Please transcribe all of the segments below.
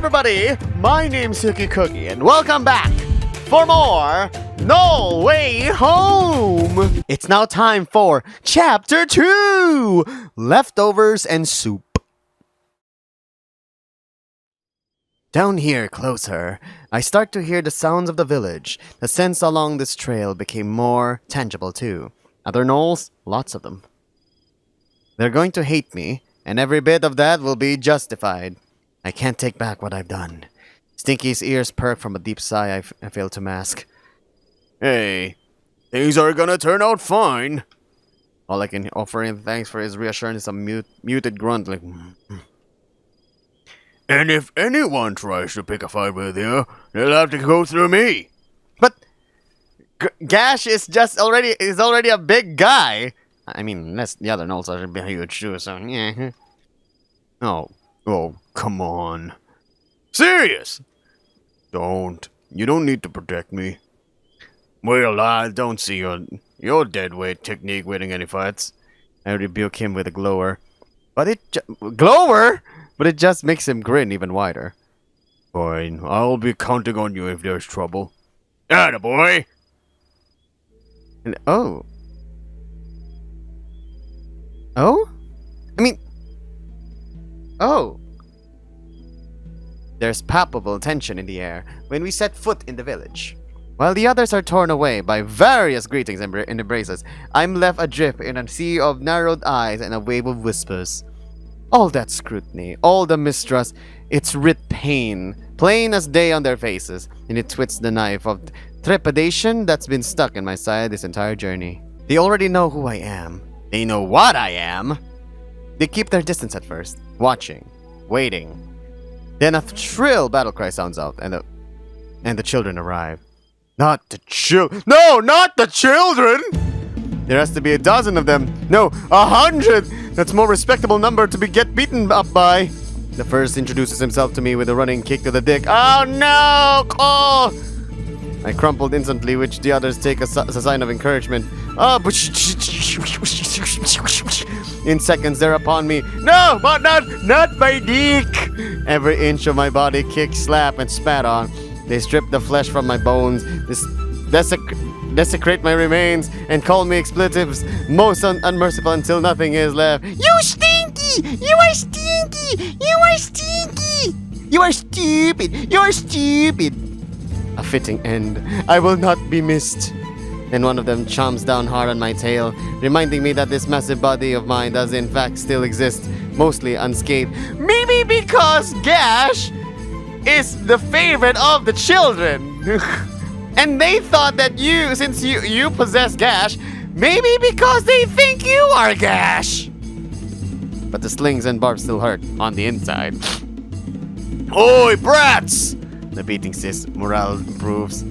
everybody, my name's UkeKooki and welcome back for more Gnoll Way Home! It's now time for Chapter 2! Leftovers and Soup. Down here, closer, I start to hear the sounds of the village. The scents along this trail became more tangible too. Other gnolls? Lots of them. They're going to hate me, and every bit of that will be justified. I can't take back what I've done. Stinky's ears perk from a deep sigh I failed to mask. Hey, things are gonna turn out fine. All I can offer him thanks for his reassurance is a muted grunt like... And if anyone tries to pick a fight with you, they'll have to go through me. But Gash is already a big guy. I mean, unless the other gnolls are huge too, so yeah. Oh, come on. Serious? You don't need to protect me. Well, I don't see your dead weight technique winning any fights. I rebuke him with a glower. But it just makes him grin even wider. Fine, I'll be counting on you if there's trouble. Attaboy! And oh? There's palpable tension in the air when we set foot in the village. While the others are torn away by various greetings and embraces, I'm left adrift in a sea of narrowed eyes and a wave of whispers. All that scrutiny, all the mistrust, it's writ pain, plain as day on their faces, and it twits the knife of trepidation that's been stuck in my side this entire journey. They already know who I am. They know what I am. They keep their distance at first, watching, waiting. Then a shrill battle cry sounds out, and the children arrive. Not the children! There has to be a dozen of them. No, 100! That's a more respectable number to get beaten up by. The first introduces himself to me with a running kick to the dick. Oh no! Oh! I crumpled instantly, which the others take as a sign of encouragement. In seconds, they're upon me. No, but not my dick! Every inch of my body kicked, slapped, and spat on. They strip the flesh from my bones, desecrate my remains, and call me expletives, most unmerciful until nothing is left. You stinky! You are stinky! You are stinky! You are stupid! You are stupid! A fitting end. I will not be missed. Then one of them chomps down hard on my tail, reminding me that this massive body of mine does in fact still exist, mostly unscathed. Maybe because Gash is the favorite of the children. And they thought that since you possess Gash, maybe because they think you are Gash. But the slings and barbs still hurt on the inside. Oi, brats! The beating sis morale improves.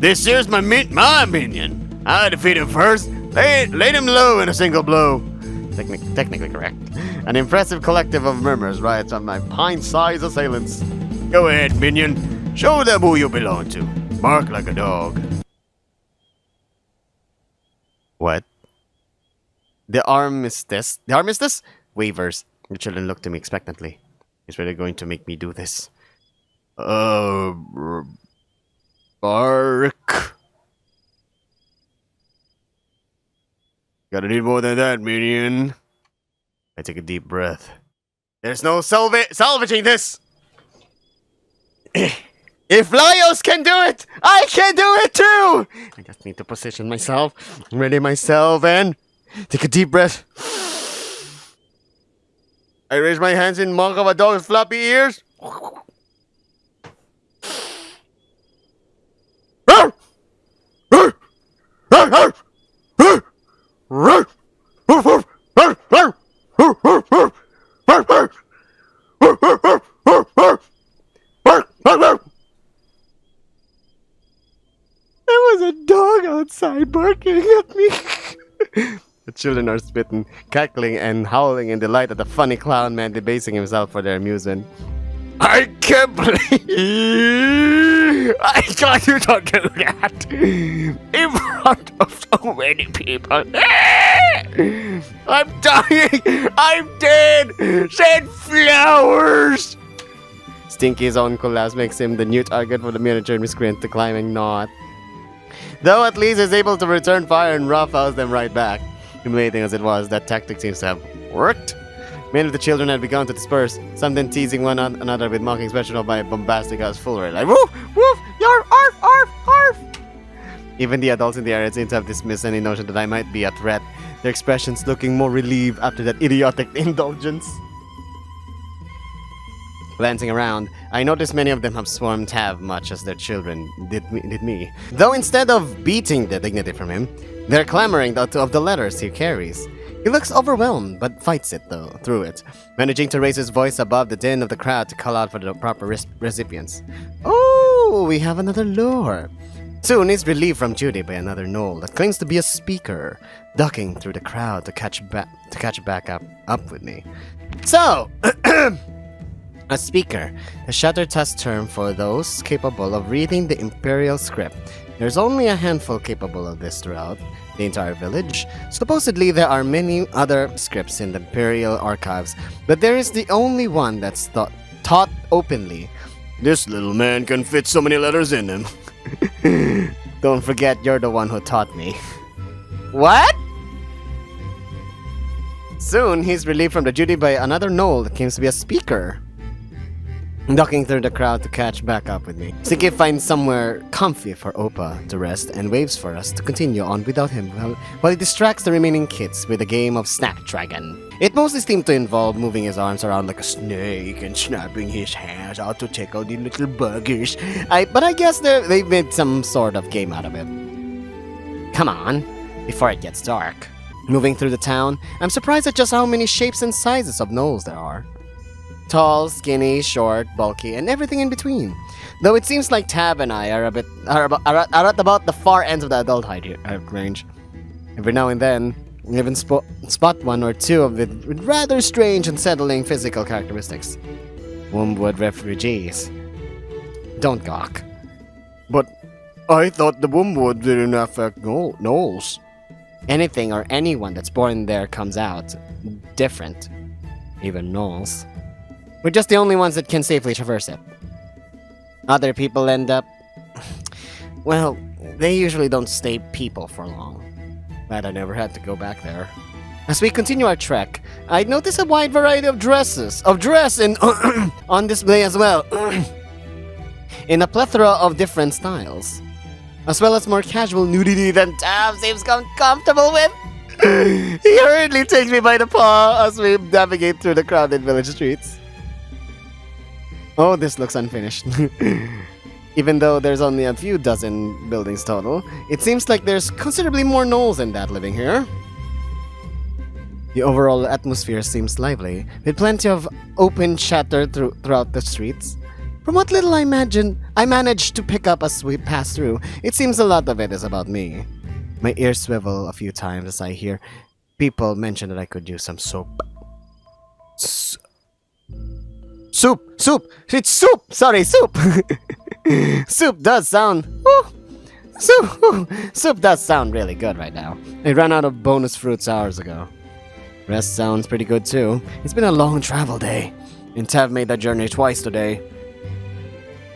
This here's my minion. I defeat him first. Laid him low in a single blow. Technically correct. An impressive collective of murmurs riots on my pint-sized assailants. Go ahead, minion. Show them who you belong to. Bark like a dog. What? The armistice wavers. The children look to me expectantly. He's really going to make me do this. Bark. Gotta need more than that, minion. I take a deep breath. There's no salvaging this! If Laios can do it, I can do it too! I just need to position myself, ready myself, and take a deep breath. I raise my hands in mock of a dog's floppy ears. There was a dog outside barking at me. The children are spitting, cackling, and howling in delight at the funny clown man debasing himself for their amusement. I can't believe I got you to do that in front of so many people. I'm dying. I'm dead. Send flowers. Stinky's own collapse makes him the new target for the miniature miscreant to climbing knot. Though at least he's able to return fire and roughhouse them right back. Humiliating as it was, that tactic seems to have worked. Many of the children had begun to disperse, some then teasing one another with mocking expression of my bombastic ass foolery, like woof, woof, yarf, arf, arf, arf. Even the adults in the area seem to have dismissed any notion that I might be a threat, their expressions looking more relieved after that idiotic indulgence. Glancing around, I noticed many of them have sworn to have much as their children did me. Though instead of beating the dignity from him, they're clamoring of the letters he carries. He looks overwhelmed, but fights it through it, managing to raise his voice above the din of the crowd to call out for the proper recipients. Oh, we have another lure. Soon he's relieved from duty by another gnoll that claims to be a speaker, ducking through the crowd to catch back up with me. So, a speaker, the Shattertusk term for those capable of reading the Imperial script. There's only a handful capable of this throughout the entire village. Supposedly there are many other scripts in the Imperial archives, but there is the only one that's taught openly. This little man can fit so many letters in him. Don't forget you're the one who taught me. What? Soon he's relieved from the duty by another gnoll that claims to be a speaker, ducking through the crowd to catch back up with me. Stinky finds somewhere comfy for Opa to rest and waves for us to continue on without him while he distracts the remaining kids with a game of Snapdragon. It mostly seemed to involve moving his arms around like a snake and snapping his hands out to check out the little buggers. But I guess they made some sort of game out of it. Come on, before it gets dark. Moving through the town, I'm surprised at just how many shapes and sizes of gnolls there are. Tall, skinny, short, bulky, and everything in between. Though it seems like Tab and I are at about the far ends of the adult height range. Every now and then, we even spot one or two of it with rather strange, unsettling physical characteristics. Wombwood refugees. Don't gawk. But I thought the Wombwood didn't affect gnolls. Anything or anyone that's born there comes out different. Even gnolls. We're just the only ones that can safely traverse it. Other people end up... well, they usually don't stay people for long. Glad I never had to go back there. As we continue our trek, I notice a wide variety of dress and on display as well. In a plethora of different styles. As well as more casual nudity than Tab seems comfortable with. He hurriedly takes me by the paw as we navigate through the crowded village streets. Oh, this looks unfinished. Even though there's only a few dozen buildings total, it seems like there's considerably more gnolls than that living here. The overall atmosphere seems lively, with plenty of open chatter throughout the streets. From what little I managed to pick up as we pass through, it seems a lot of it is about me. My ears swivel a few times as I hear people mention that I could use some soap. Soup! It's soup! Sorry, soup! Soup does sound... Soup does sound really good right now. I ran out of bonus fruits hours ago. Rest sounds pretty good too. It's been a long travel day, and Tav made that journey twice today.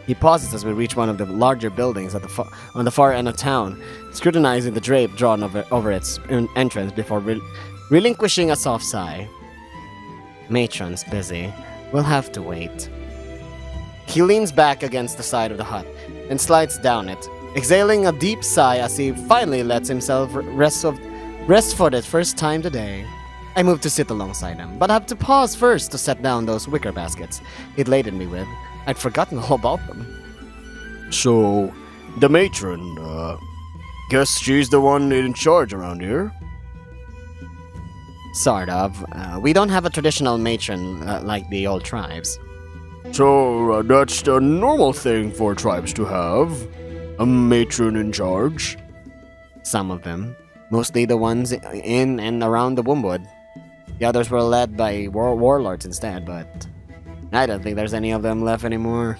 He pauses as we reach one of the larger buildings on the far end of town, scrutinizing the drape drawn over its entrance before relinquishing a soft sigh. Matron's busy. We'll have to wait. He leans back against the side of the hut and slides down it, exhaling a deep sigh as he finally lets himself rest for the first time today. I move to sit alongside him, but have to pause first to set down those wicker baskets he'd laden me with. I'd forgotten all about them. So, the matron, guess she's the one in charge around here? Sort of. We don't have a traditional matron like the old tribes. So, that's the normal thing for tribes to have? A matron in charge? Some of them. Mostly the ones in and around the Wombwood. The others were led by warlords instead, but I don't think there's any of them left anymore.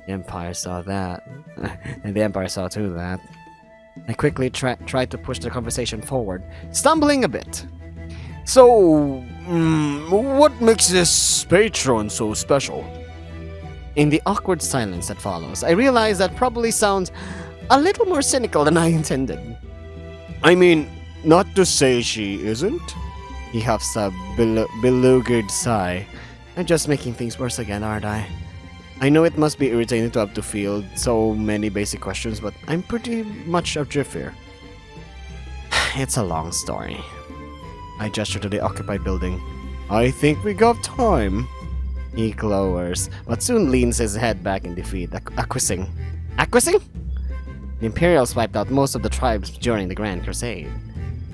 The Empire saw that. And the Empire saw too that. I quickly tried to push the conversation forward, stumbling a bit. So, what makes this patron so special? In the awkward silence that follows, I realize that probably sounds a little more cynical than I intended. I mean, not to say she isn't. He huffs a beleaguered sigh. I'm just making things worse again, aren't I? I know it must be irritating to have to field so many basic questions, but I'm pretty much adrift here. It's a long story. I gesture to the occupied building. I think we got time. He glowers, but soon leans his head back in defeat, acquiescing. Acquiescing? The Imperials wiped out most of the tribes during the Grand Crusade.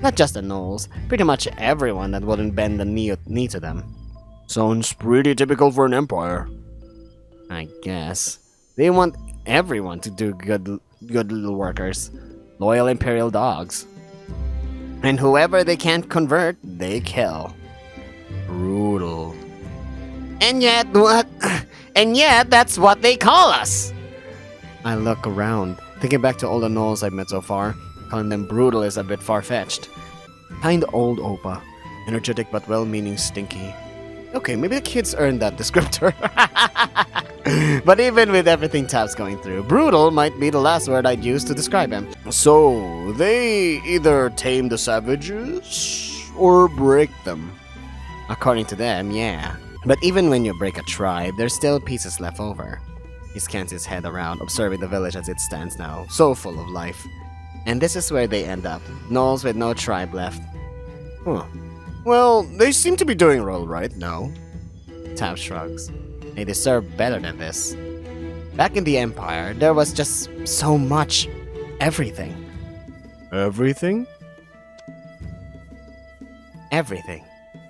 Not just the Gnolls, pretty much everyone that wouldn't bend the knee to them. Sounds pretty typical for an empire. I guess. They want everyone to do good little workers. Loyal Imperial dogs. And whoever they can't convert, they kill. Brutal. And yet, what? And yet, that's what they call us! I look around, thinking back to all the Gnolls I've met so far. Calling them brutal is a bit far-fetched. Kind old Opa. Energetic but well-meaning Stinky. Okay, maybe the kids earned that descriptor. But even with everything Tab's going through, brutal might be the last word I'd use to describe him. So, they either tame the savages or break them. According to them, yeah. But even when you break a tribe, there's still pieces left over. He scans his head around, observing the village as it stands now, so full of life. And this is where they end up, Gnolls with no tribe left. Huh. Well, they seem to be doing all right now. Tab shrugs. They deserve better than this. Back in the Empire, there was just so much. Everything. Everything? Everything.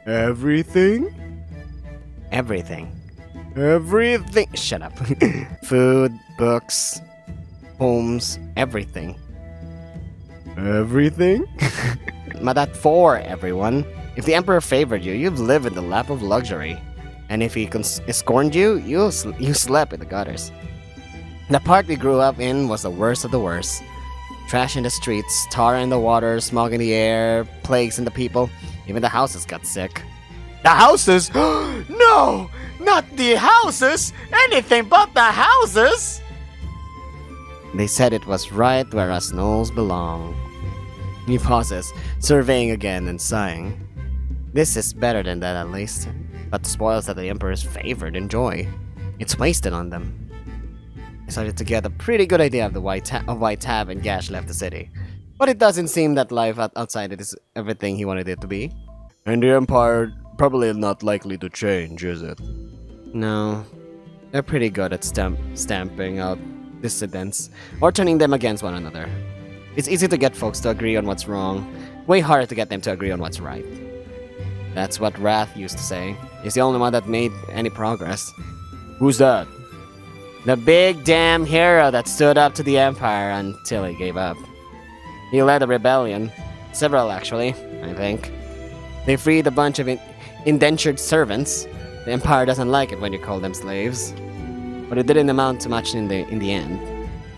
Everything? Everything. Everything. Shut up. Food, books, homes, everything. Everything? But that for everyone. If the Emperor favored you, you've lived in the lap of luxury. And if he scorned you, you slept in the gutters. The part we grew up in was the worst of the worst. Trash in the streets, tar in the water, smog in the air, plagues in the people. Even the houses got sick. The houses? No! Not the houses! Anything but the houses! They said it was right where us Gnolls belong. He pauses, surveying again and sighing. This is better than that at least. But the spoils that the Emperor's favored enjoy. It's wasted on them. I started to get a pretty good idea of why Tab and Gash left the city. But it doesn't seem that life outside it is everything he wanted it to be. And the Empire probably not likely to change, is it? No. They're pretty good at stamping out dissidents, or turning them against one another. It's easy to get folks to agree on what's wrong, way harder to get them to agree on what's right. That's what Wrath used to say. He's the only one that made any progress. Who's that? The big damn hero that stood up to the Empire until he gave up. He led a rebellion. Several, actually, I think. They freed a bunch of indentured servants. The Empire doesn't like it when you call them slaves. But it didn't amount to much in the end.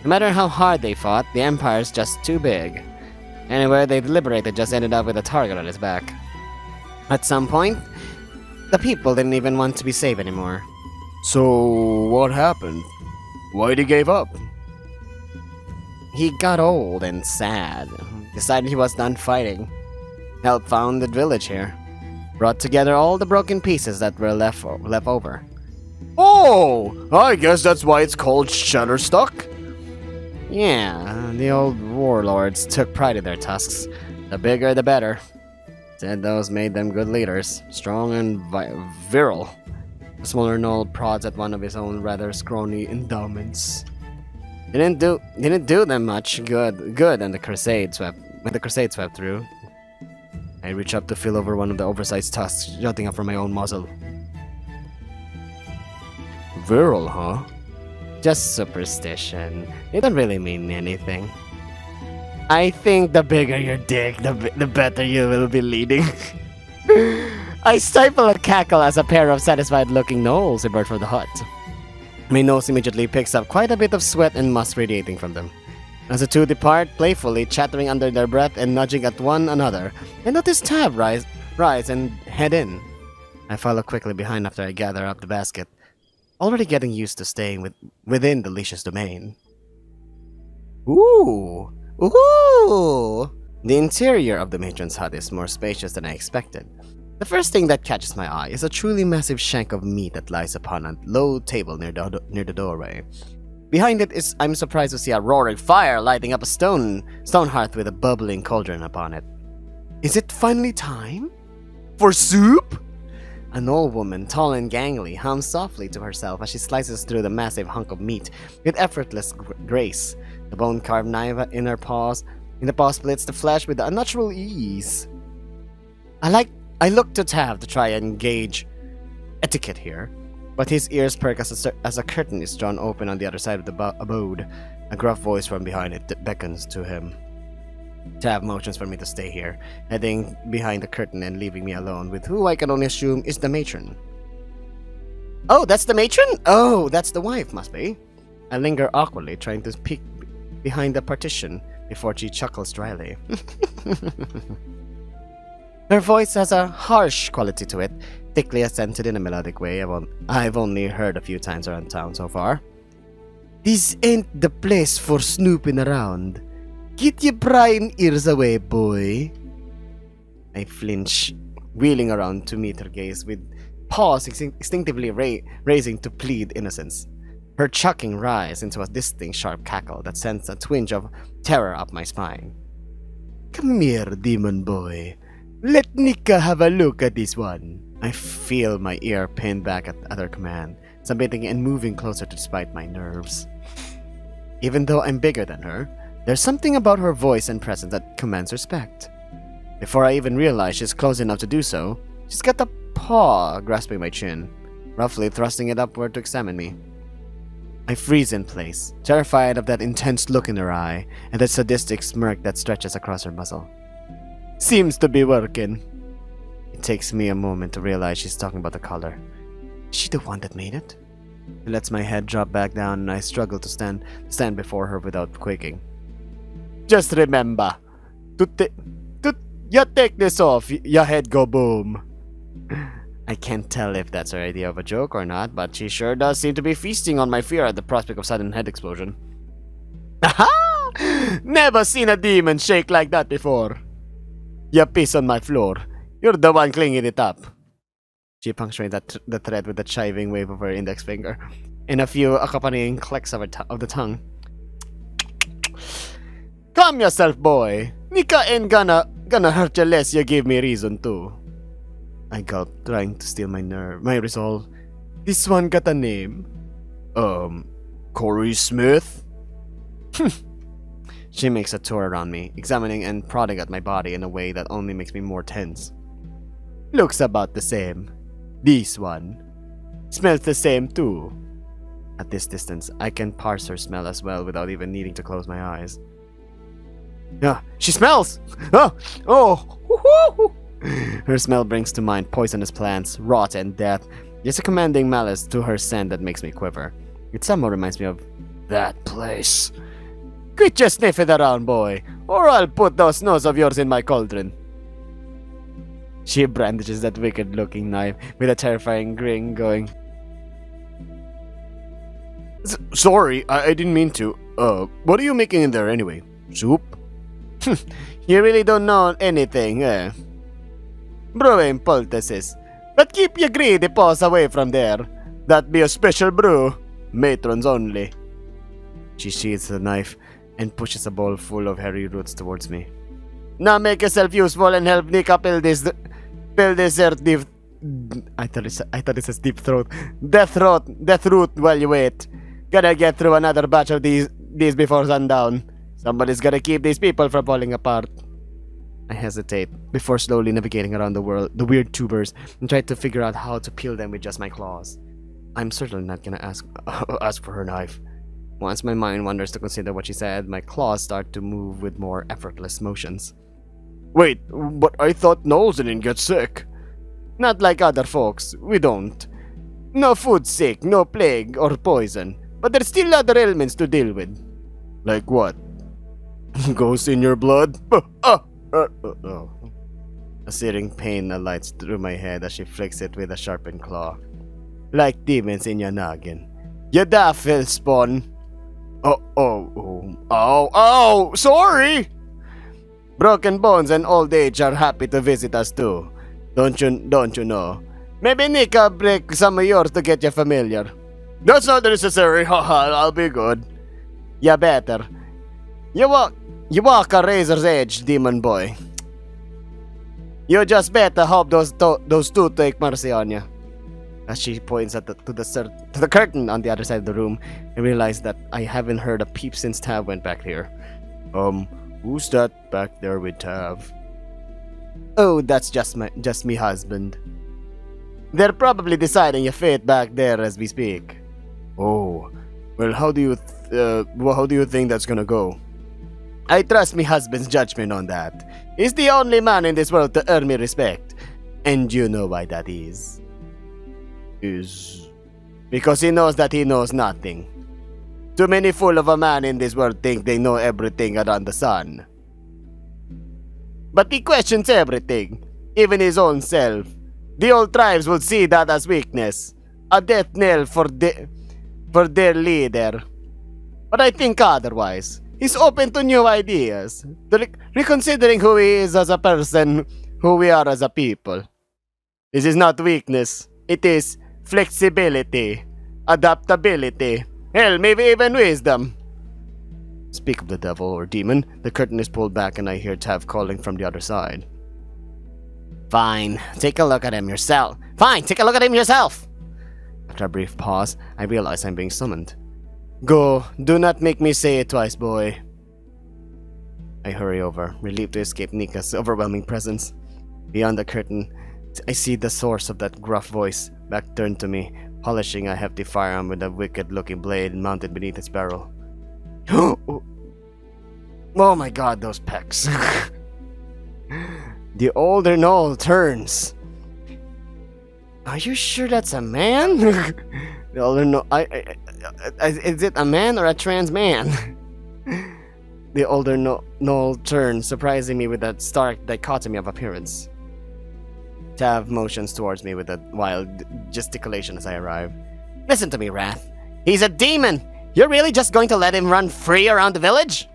No matter how hard they fought, the Empire's just too big. Anywhere they deliberated just ended up with a target on its back. At some point, the people didn't even want to be saved anymore. So, what happened? Why he gave up? He got old and sad. Decided he was done fighting. Helped found the village here. Brought together all the broken pieces that were left over. Oh! I guess that's why it's called Shattertusk? Yeah, the old warlords took pride in their tusks. The bigger the better. Said those made them good leaders. Strong and virile. The smaller Gnoll prods at one of his own rather scrawny endowments. Didn't do them much good when the Crusade swept through. I reach up to feel over one of the oversized tusks jutting up from my own muzzle. Virile, huh? Just superstition. It don't really mean anything. I think the bigger your dick, the better you will be leading. I stifle a cackle as a pair of satisfied-looking Gnolls emerge from the hut. My nose immediately picks up quite a bit of sweat and musk radiating from them. As the two depart, playfully chattering under their breath and nudging at one another, I notice Tab rise and head in. I follow quickly behind after I gather up the basket. already getting used to staying within the leash's domain. Ooh! Ooh! The interior of the matron's hut is more spacious than I expected. The first thing that catches my eye is a truly massive shank of meat that lies upon a low table near the doorway. Behind it is, I'm surprised to see a roaring fire lighting up a stone hearth with a bubbling cauldron upon it. Is it finally time? For soup? An old woman, tall and gangly, hums softly to herself as she slices through the massive hunk of meat with effortless grace. The bone-carved knife in the paw splits the flesh with unnatural ease. I look to Tav to try and gauge etiquette here, but his ears perk as a curtain is drawn open on the other side of the abode. A gruff voice from behind it beckons to him. Tav motions for me to stay here, heading behind the curtain and leaving me alone with who I can only assume is the matron. Oh, that's the matron? Oh, that's the wife, must be. I linger awkwardly, trying to peek behind the partition before she chuckles dryly. Her voice has a harsh quality to it, thickly accented in a melodic way I've only heard a few times around town so far. This ain't the place for snooping around. Get your prying ears away, boy. I flinch, wheeling around to meet her gaze with paws instinctively raising to plead innocence. Her chuckling rise into a distinct sharp cackle that sends a twinge of terror up my spine. Come here, demon boy. Let Nika have a look at this one. I feel my ear pinned back at her command, submitting and moving closer to spite my nerves. Even though I'm bigger than her, there's something about her voice and presence that commands respect. Before I even realize she's close enough to do so, she's got a paw grasping my chin, roughly thrusting it upward to examine me. I freeze in place, terrified of that intense look in her eye and that sadistic smirk that stretches across her muzzle. Seems to be working. It takes me a moment to realize she's talking about the color. Is she the one that made it? She lets my head drop back down and I struggle to stand before her without quaking. Just remember, you take this off, your head go boom. I can't tell if that's her idea of a joke or not, but she sure does seem to be feasting on my fear at the prospect of sudden head explosion. Aha! Never seen a demon shake like that before. You piss on my floor. You're the one cleaning it up. She punctuated the thread with a chiving wave of her index finger, and a few accompanying clicks of the tongue. Calm yourself, boy. Nika ain't gonna hurt you less you give me reason to. I gulped, trying to steal my resolve. This one got a name? Corey Smith? She makes a tour around me, examining and prodding at my body in a way that only makes me more tense. Looks about the same. This one. Smells the same too. At this distance, I can parse her smell as well without even needing to close my eyes. Yeah, she smells! Oh! Her smell brings to mind poisonous plants, rot, and death. There's a commanding malice to her scent that makes me quiver. It somehow reminds me of that place. Quit just sniffing around, boy, or I'll put those nose of yours in my cauldron. She brandishes that wicked-looking knife with a terrifying grin, going, Sorry, I didn't mean to. What are you making in there anyway? Soup? You really don't know anything, eh? Brewing poultices. But keep your greedy paws away from there. That be a special brew. Matrons only. She sheathes the knife and pushes a bowl full of hairy roots towards me. Now make yourself useful and help Nika pill this deep... I thought it says deep throat. Death root while you wait. Gotta get through another batch of these before sundown. Somebody's gotta keep these people from falling apart. I hesitate before slowly navigating around the weird tubers and try to figure out how to peel them with just my claws. I'm certainly not gonna ask for her knife. Once my mind wanders to consider what she said, my claws start to move with more effortless motions. Wait, but I thought gnolls didn't get sick. Not like other folks, we don't. No food sick, no plague or poison, but there's still other ailments to deal with. Like what? Ghosts in your blood? A searing pain alights through my head as she flicks it with a sharpened claw. like demons in your noggin. You daffel spawn. Oh, sorry! Broken bones and old age are happy to visit us too. Don't you know? Maybe nick a break some of yours to get you familiar. That's not necessary, haha, I'll be good. Yeah, better. You walk a razor's edge, demon boy. You just better hope those two take mercy on you. As she points at to the curtain on the other side of the room, I realize that I haven't heard a peep since Tav went back here. Who's that back there with Tav? Oh, that's just me husband. They're probably deciding your fate back there as we speak. Oh, well, how do you think that's gonna go? I trust me husband's judgment on that. He's the only man in this world to earn me respect. And you know why that is. Because he knows that he knows nothing. Too many fool of a man in this world think they know everything around the sun. But he questions everything, even his own self. The old tribes will see that as weakness, a death knell for their leader. But I think otherwise. He's open to new ideas, to reconsidering who he is as a person, who we are as a people. This is not weakness, it is flexibility, adaptability, hell, maybe even wisdom. Speak of the devil or demon, the curtain is pulled back and I hear Tav calling from the other side. Fine, take a look at him yourself. After a brief pause, I realize I'm being summoned. Go, do not make me say it twice, boy. I hurry over, relieved to escape Nika's overwhelming presence. Beyond the curtain, I see the source of that gruff voice, back turned to me, polishing a hefty firearm with a wicked-looking blade mounted beneath its barrel. Oh my god, those pecs. The older Gnoll turns. Are you sure that's a man? The older Gnoll... is it a man or a trans man? The older Gnoll turns, surprising me with that stark dichotomy of appearance. Tav motions towards me with a wild gesticulation as I arrive. Listen to me, Wrath. He's a demon! You're really just going to let him run free around the village?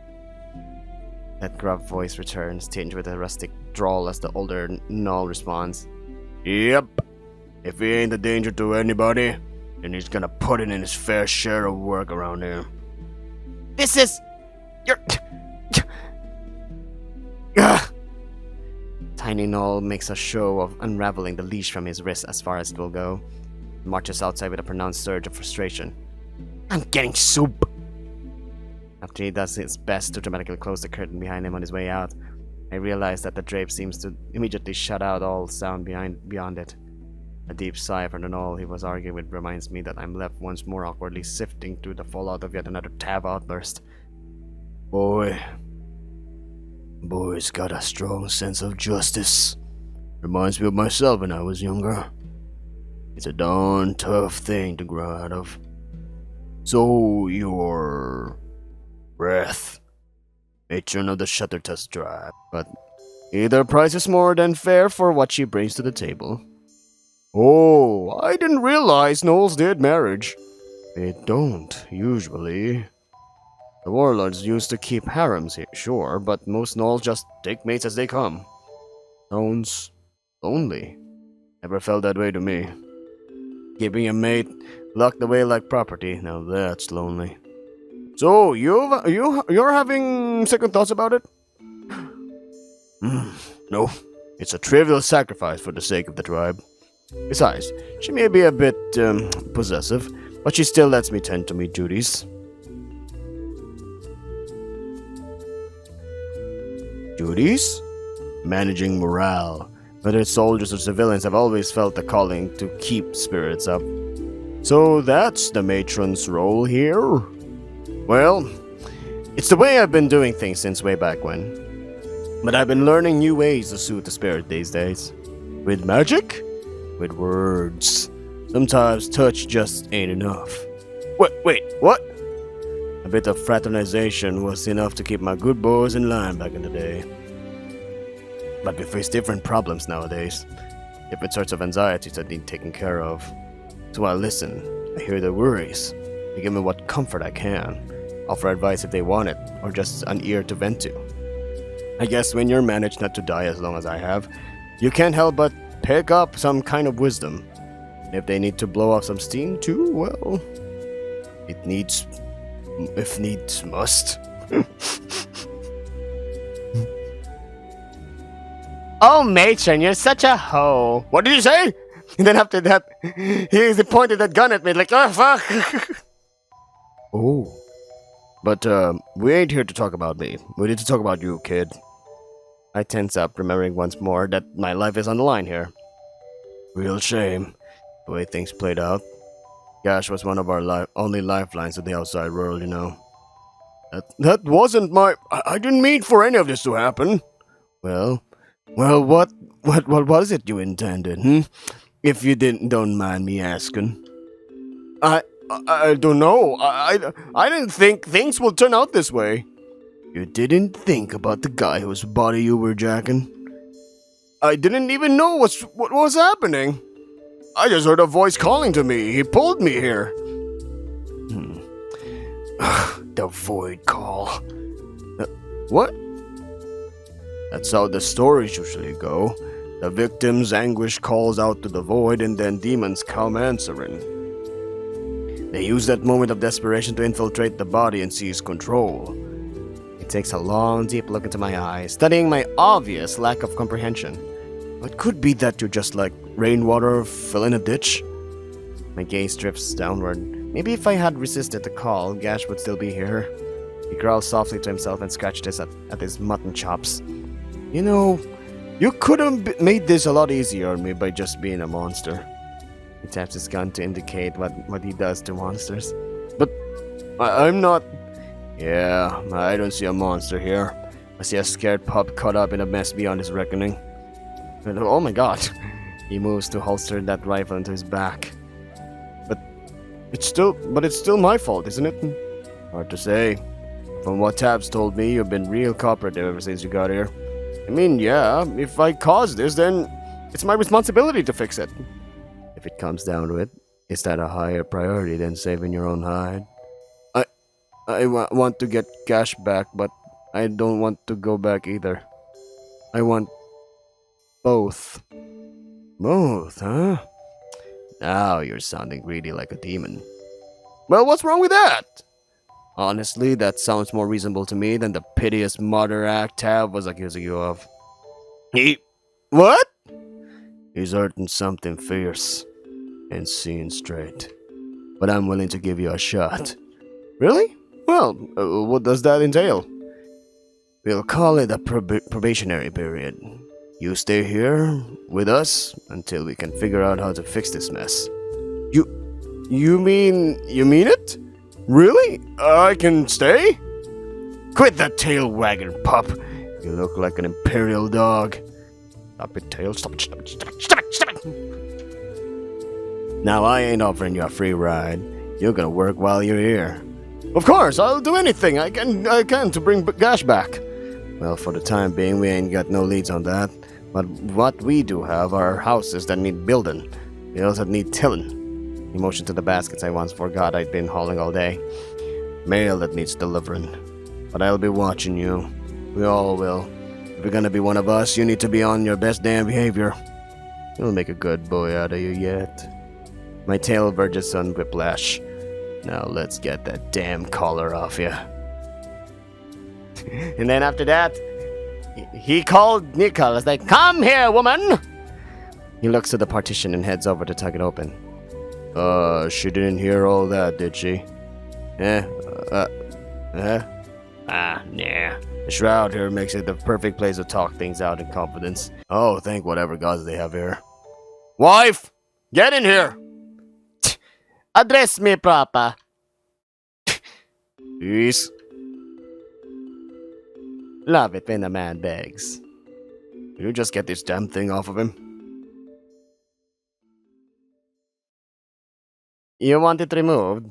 That gruff voice returns, tinged with a rustic drawl as the older Gnoll responds. Yep. If he ain't a danger to anybody, then he's gonna put in his fair share of work around here. This is... You're... Tiny Gnoll makes a show of unraveling the leash from his wrist as far as it will go. He marches outside with a pronounced surge of frustration. I'm getting soup! After he does his best to dramatically close the curtain behind him on his way out, I realize that the drape seems to immediately shut out all sound beyond it. A deep sigh from the Gnoll he was arguing with reminds me that I'm left once more awkwardly sifting through the fallout of yet another Tav outburst. Boy's got a strong sense of justice. Reminds me of myself when I was younger. It's a darn tough thing to grow out of. So you're... Breath. Matron of the Shattertusk tribe. But either price is more than fair for what she brings to the table. Oh, I didn't realize Gnolls did marriage. They don't, usually. The warlords used to keep harems here, sure, but most Gnolls just take mates as they come. Sounds lonely. Never felt that way to me. Keeping a mate locked away like property, now that's lonely. So, you're having second thoughts about it? No, it's a trivial sacrifice for the sake of the tribe. Besides, she may be a bit, possessive, but she still lets me tend to me duties. Duties? Managing morale. Whether it's soldiers or civilians, I've always felt the calling to keep spirits up. So that's the matron's role here? Well, it's the way I've been doing things since way back when. But I've been learning new ways to soothe the spirit these days. With magic? With words. Sometimes touch just ain't enough. Wait, what? A bit of fraternization was enough to keep my good boys in line back in the day. But we face different problems nowadays. Different sorts of anxieties that need taken care of. So I listen, I hear their worries, I give them what comfort I can, offer advice if they want it, or just an ear to vent to. I guess when you're managed not to die as long as I have, you can't help but pick up some kind of wisdom. And if they need to blow off some steam too, well, it needs, if needs must. Oh, matron, you're such a hoe. What did you say? And then after that, he pointed that gun at me like, oh, fuck. Oh. But, we ain't here to talk about me. We need to talk about you, kid. I tense up, remembering once more that my life is on the line here. Real shame, the way things played out. Gash was one of our only lifelines to the outside world, you know. That wasn't my... I didn't mean for any of this to happen. Well, what was it you intended, If you don't mind me asking. I don't know. I didn't think things would turn out this way. You didn't think about the guy whose body you were jacking? I didn't even know what was happening. I just heard a voice calling to me. He pulled me here. The void call. What? That's how the stories usually go. The victim's anguish calls out to the void and then demons come answering. They use that moment of desperation to infiltrate the body and seize control. It takes a long, deep look into my eyes, studying my obvious lack of comprehension. It could be that you're just like rainwater filling a ditch. My gaze drifts downward. Maybe if I had resisted the call, Gash would still be here. He growled softly to himself and scratched at his mutton chops. You know, you could have made this a lot easier on me by just being a monster. He taps his gun to indicate what he does to monsters. But I'm not... Yeah, I don't see a monster here. I see a scared pup caught up in a mess beyond his reckoning. And, oh my god. He moves to holster that rifle into his back. But it's still my fault, isn't it? Hard to say. From what Tabs told me, you've been real cooperative ever since you got here. I mean, yeah, if I caused this, then it's my responsibility to fix it. If it comes down to it, is that a higher priority than saving your own hide? I want to get Gash back, but I don't want to go back either. I want both. Both, huh? Now you're sounding really like a demon. Well, what's wrong with that? Honestly, that sounds more reasonable to me than the piteous murder act Tab was accusing you of. What? He's hurting something fierce and seeing straight. But I'm willing to give you a shot. Really? Well, what does that entail? We'll call it a probationary period. You stay here with us until we can figure out how to fix this mess. You mean it? Really? I can stay? Quit that tail wagging, pup. You look like an imperial dog. Stop it, tail. Stop it. Now I ain't offering you a free ride. You're gonna work while you're here. Of course, I'll do anything I can to bring Gash back. Well, for the time being, we ain't got no leads on that. But what we do have are houses that need building. Bills that need tilling. He motioned to the baskets I once forgot I'd been hauling all day. Mail that needs delivering. But I'll be watching you. We all will. If you're gonna be one of us, you need to be on your best damn behavior. You'll make a good boy out of you yet. My tail verges on whiplash. Now let's get that damn collar off you. And then after that, he called Nicholas, like, come here, woman! He looks to the partition and heads over to tug it open. She didn't hear all that, did she? Nah. The shroud here makes it the perfect place to talk things out in confidence. Oh, thank whatever gods they have here. Wife! Get in here! Address me proper. Please. Love it when a man begs. Will you just get this damn thing off of him? You want it removed?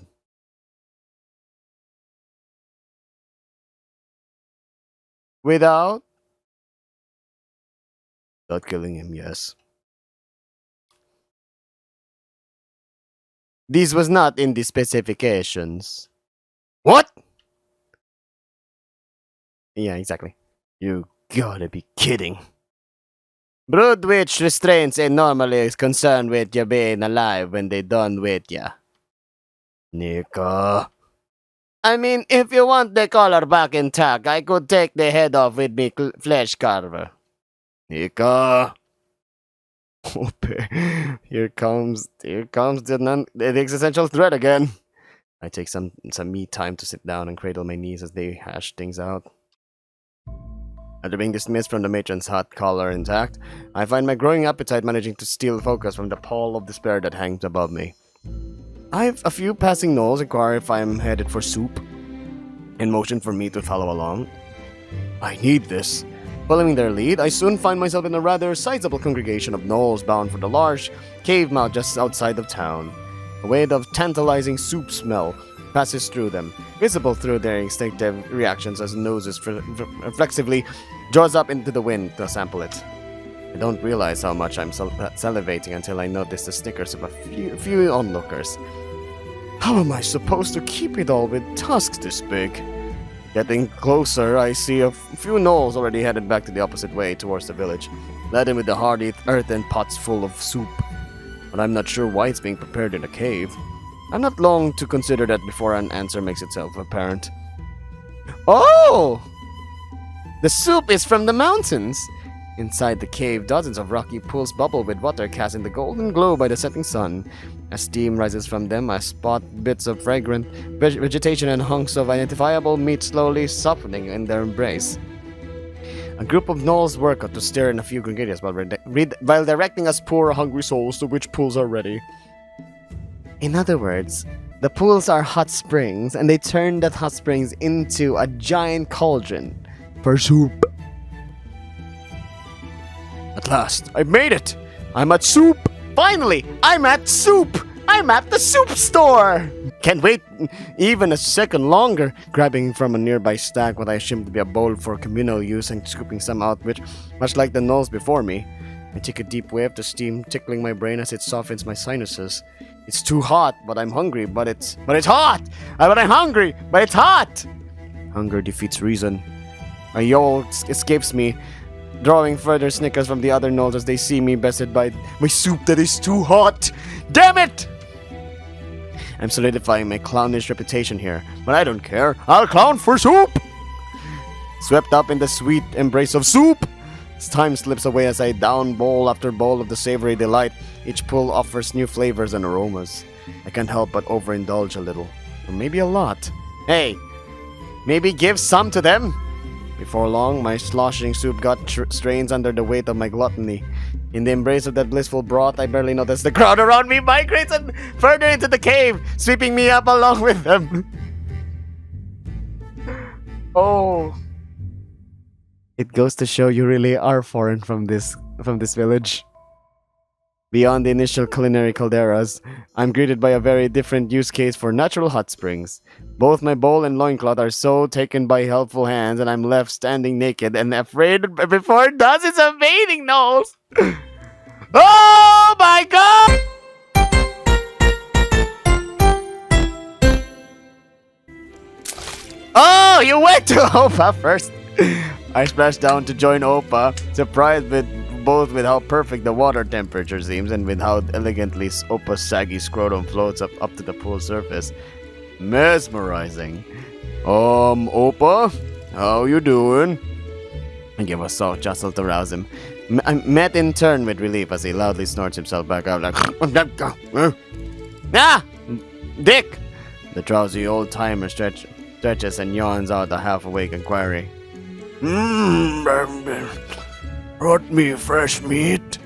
Without killing him, yes. This was not in the specifications. What? Yeah, exactly. You gotta be kidding. Brood witch restraints ain't normally concerned with you being alive when they done with ya. Nika. I mean, if you want the collar back intact, I could take the head off with me flesh carver. Nika. Here comes the existential threat again. I take some me time to sit down and cradle my knees as they hash things out. After being dismissed from the matron's hot collar intact, I find my growing appetite managing to steal focus from the pall of despair that hangs above me. I have a few passing gnolls inquire if I am headed for soup, and motion for me to follow along. I need this. Following their lead, I soon find myself in a rather sizable congregation of gnolls bound for the large cave mouth just outside of town. A wave of tantalizing soup smell passes through them, visible through their instinctive reactions as noses reflexively draws up into the wind to sample it. I don't realize how much I'm salivating until I notice the snickers of a few onlookers. How am I supposed to keep it all with tusks this big? Getting closer, I see a few gnolls already headed back to the opposite way towards the village, laden with the hardy earthen pots full of soup. But I'm not sure why it's being prepared in a cave. I'm not long to consider that before an answer makes itself apparent. Oh! The soup is from the mountains! Inside the cave, dozens of rocky pools bubble with water cast in the golden glow by the setting sun. As steam rises from them, I spot bits of fragrant vegetation and hunks of identifiable meat slowly softening in their embrace. A group of gnolls work out to stir in a few ingredients while directing us poor, hungry souls to which pools are ready. In other words, the pools are hot springs, and they turn that hot springs into a giant cauldron for soup. At last, I've made it! I'm at soup! Finally, I'm at soup! I'm at the soup store! Can't wait even a second longer, grabbing from a nearby stack what I assume to be a bowl for communal use and scooping some out, which, much like the gnolls before me, I take a deep whiff, the steam tickling my brain as it softens my sinuses. It's too hot, but I'm hungry, but it's hot! But I'm hungry, but it's hot! Hunger defeats reason. A yawl escapes me, drawing further snickers from the other gnolls as they see me bested by my soup that is too hot! Damn it! I'm solidifying my clownish reputation here, but I don't care. I'll clown for soup! Swept up in the sweet embrace of soup, as time slips away as I down bowl after bowl of the savory delight. Each pull offers new flavors and aromas. I can't help but overindulge a little, or maybe a lot. Hey, maybe give some to them? Before long, my sloshing soup got strains under the weight of my gluttony. In the embrace of that blissful broth, I barely noticed the crowd around me migrates and further into the cave, sweeping me up along with them. Oh. It goes to show you really are foreign from this village. Beyond the initial culinary calderas, I'm greeted by a very different use case for natural hot springs. Both my bowl and loincloth are so taken by helpful hands, and I'm left standing naked and afraid before dozens of bathing gnolls. Oh my god! Oh, you went to Opa first! I splashed down to join Opa, surprised both with how perfect the water temperature seems and with how elegantly Opa's saggy scrotum floats up to the pool surface. Mesmerizing. Opa, how you doing? I give a soft jostle to rouse him. I'm met in turn with relief as he loudly snorts himself back out like, Ah! Dick! The drowsy old-timer stretches and yawns out a half-awake inquiry. Brought me fresh meat?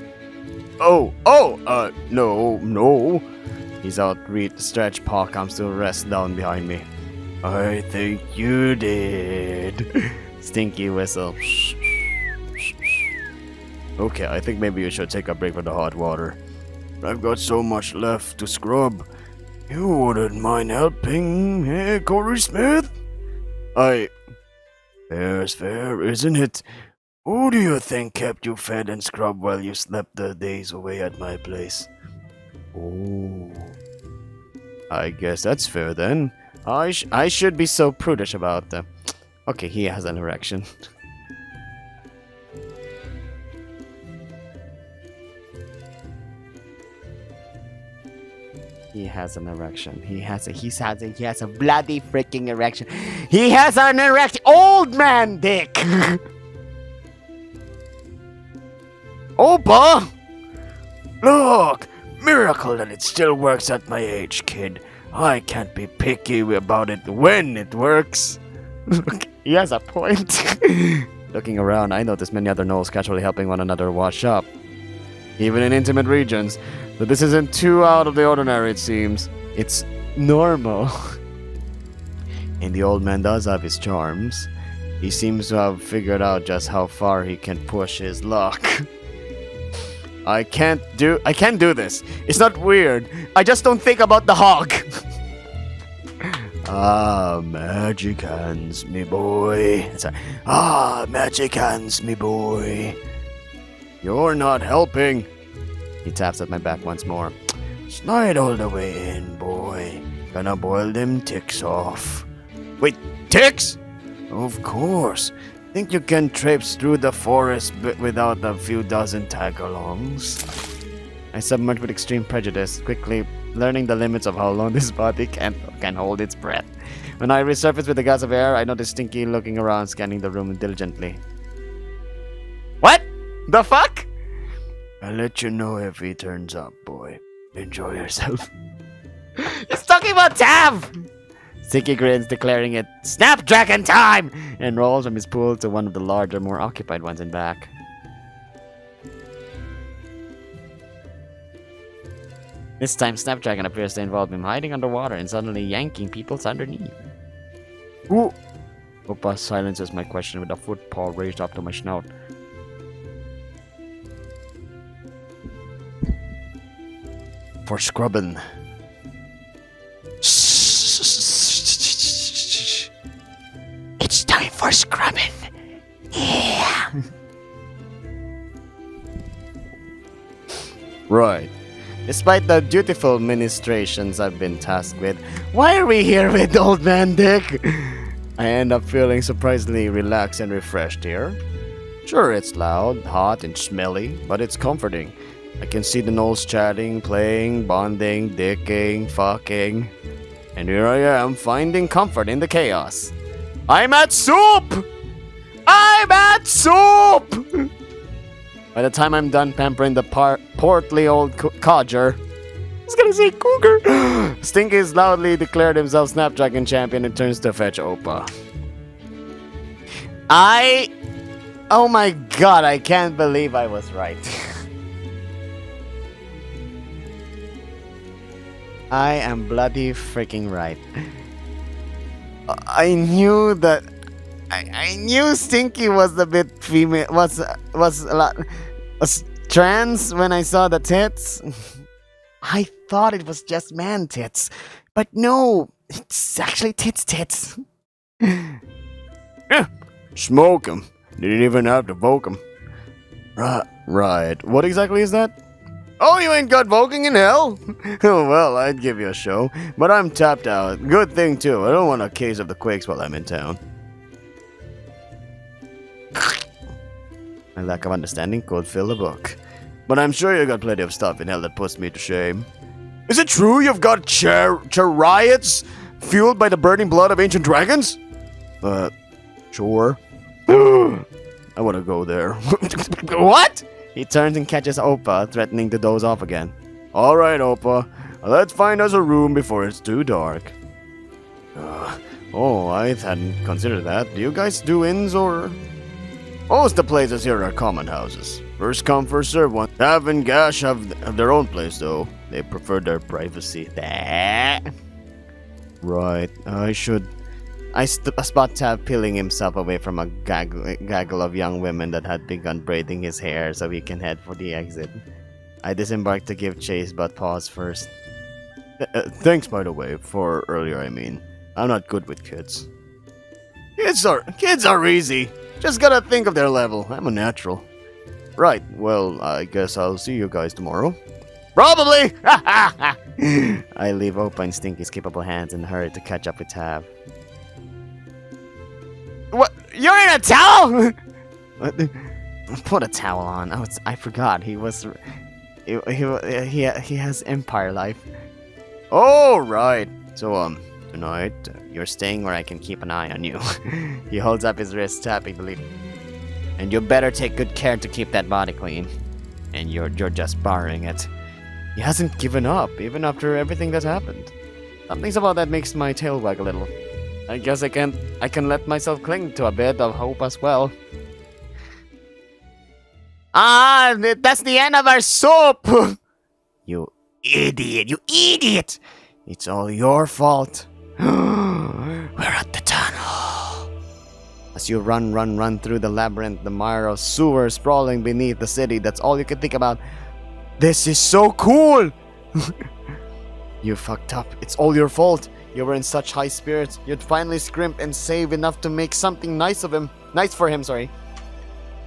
No. His outstretched paw comes to rest down behind me. I think you did. Stinky whistle. Okay, I think maybe you should take a break from the hot water. I've got so much left to scrub. You wouldn't mind helping, eh, Corey Smith? Fair's fair, isn't it? Who do you think kept you fed and scrubbed while you slept the days away at my place? Oh. I guess that's fair then. I should be so prudish about the... Okay, he has an erection. He has an erection. He has a bloody freaking erection. He has an erection. Old man dick. Opa! Look! Miracle that it still works at my age, kid. I can't be picky about it when it works. He has a point. Looking around, I notice many other gnolls casually helping one another wash up. Even in intimate regions. But this isn't too out of the ordinary, it seems. It's normal. And the old man does have his charms. He seems to have figured out just how far he can push his luck. I can't do this. It's not weird. I just don't think about the hog. Ah, magic hands, me boy. Sorry. Ah, magic hands, me boy. You're not helping. He taps at my back once more. Slide all the way in, boy. Gonna boil them ticks off. Wait, ticks? Of course. Think you can traipse through the forest without a few dozen tag-alongs? I submerge with extreme prejudice, quickly learning the limits of how long this body can hold its breath. When I resurface with a gas of air, I notice Stinky looking around, scanning the room diligently. What? The fuck? I'll let you know if he turns up, boy. Enjoy yourself. He's talking about Tav! Stinky grins, declaring it Snapdragon time! And rolls from his pool to one of the larger, more occupied ones in back. This time, Snapdragon appears to involve him hiding underwater and suddenly yanking people's underneath. Ooh! Opa silences my question with a foot paw raised up to my snout. For scrubbing. It's time for scrubbing. Yeah. Right. Despite the dutiful ministrations I've been tasked with, why are we here with Old Man Dick? I end up feeling surprisingly relaxed and refreshed here. Sure, it's loud, hot, and smelly, but it's comforting. I can see the gnolls chatting, playing, bonding, dicking, fucking. And here I am, finding comfort in the chaos. I'm at soup! I'm at soup! By the time I'm done pampering the portly old codger, I was gonna say cougar. Stinky's loudly declared himself Snapdragon champion and turns to fetch Opa. Oh my god, I can't believe I was right. I am bloody freaking right. I knew that. I knew Stinky was a bit female. Was trans when I saw the tits. I thought it was just man tits, but no, it's actually tits. Yeah, smoke 'em. Didn't even have to voke 'em. Right. What exactly is that? Oh, you ain't got voking in hell? Oh, well, I'd give you a show, but I'm tapped out. Good thing, too. I don't want a case of the quakes while I'm in town. My lack of understanding could fill the book. But I'm sure you got plenty of stuff in hell that puts me to shame. Is it true you've got chariots fueled by the burning blood of ancient dragons? Sure. I want to go there. What? He turns and catches Opa, threatening to doze off again. Alright, Opa. Let's find us a room before it's too dark. Oh, I hadn't considered that. Do you guys do inns or...? Most of the places here are common houses. First come, first serve one. Tav and Gash have their own place, though. They prefer their privacy. Right, I spot Tav peeling himself away from a gaggle of young women that had begun braiding his hair so he can head for the exit. I disembarked to give chase, but pause first. Thanks, by the way, for earlier, I mean. I'm not good with kids. Kids are easy. Just gotta think of their level. I'm a natural. Right, well, I guess I'll see you guys tomorrow. Probably! I leave open Stinky's capable hands and hurry to catch up with Tav. What? You're in a towel? Put a towel on. I forgot. He has Empire life. Oh, right. So, tonight, you're staying where I can keep an eye on you. He holds up his wrist, tapping the lead. And you better take good care to keep that body clean. And you're just borrowing it. He hasn't given up, even after everything that's happened. Something about that makes my tail wag a little. I guess I can let myself cling to a bit of hope as well. Ah, that's the end of our soup! You idiot, you idiot! It's all your fault. We're at the tunnel. As you run through the labyrinth, the mire of sewers sprawling beneath the city, that's all you can think about. This is so cool! You fucked up. It's all your fault. You were in such high spirits. You'd finally scrimp and save enough to make something nice for him, sorry.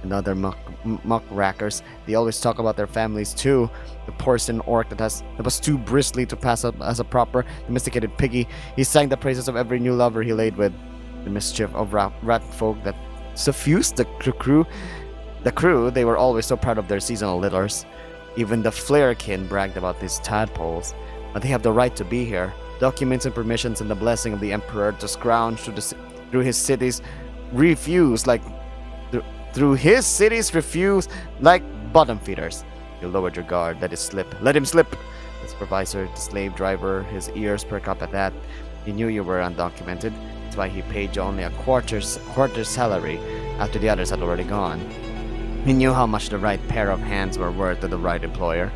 Another muckrackers. They always talk about their families too. The porcine orc that was too bristly to pass up as a proper domesticated piggy. He sang the praises of every new lover he laid with. The mischief of rat folk that suffused the crew. The crew, they were always so proud of their seasonal litters. Even the Flarekin bragged about these tadpoles. But they have the right to be here. Documents and permissions and the blessing of the Emperor to scrounge through his cities refuse like bottom feeders. You lowered your guard, let him slip. The supervisor, the slave driver, his ears perk up at that. He knew you were undocumented. That's why he paid you only a quarter salary after the others had already gone. He knew how much the right pair of hands were worth to the right employer.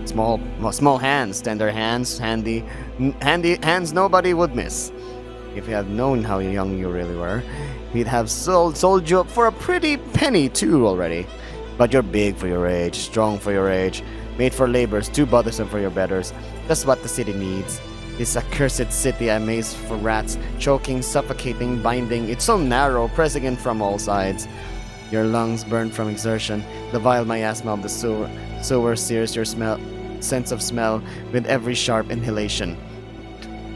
Small hands, tender hands, handy hands nobody would miss. If he had known how young you really were, he'd have sold you up for a pretty penny too already. But you're big for your age, strong for your age, made for labors, too bothersome for your betters. That's what the city needs. This accursed city, a maze for rats, choking, suffocating, binding. It's so narrow, pressing in from all sides. Your lungs burn from exertion. The vile miasma of the sewer sears your sense of smell with every sharp inhalation.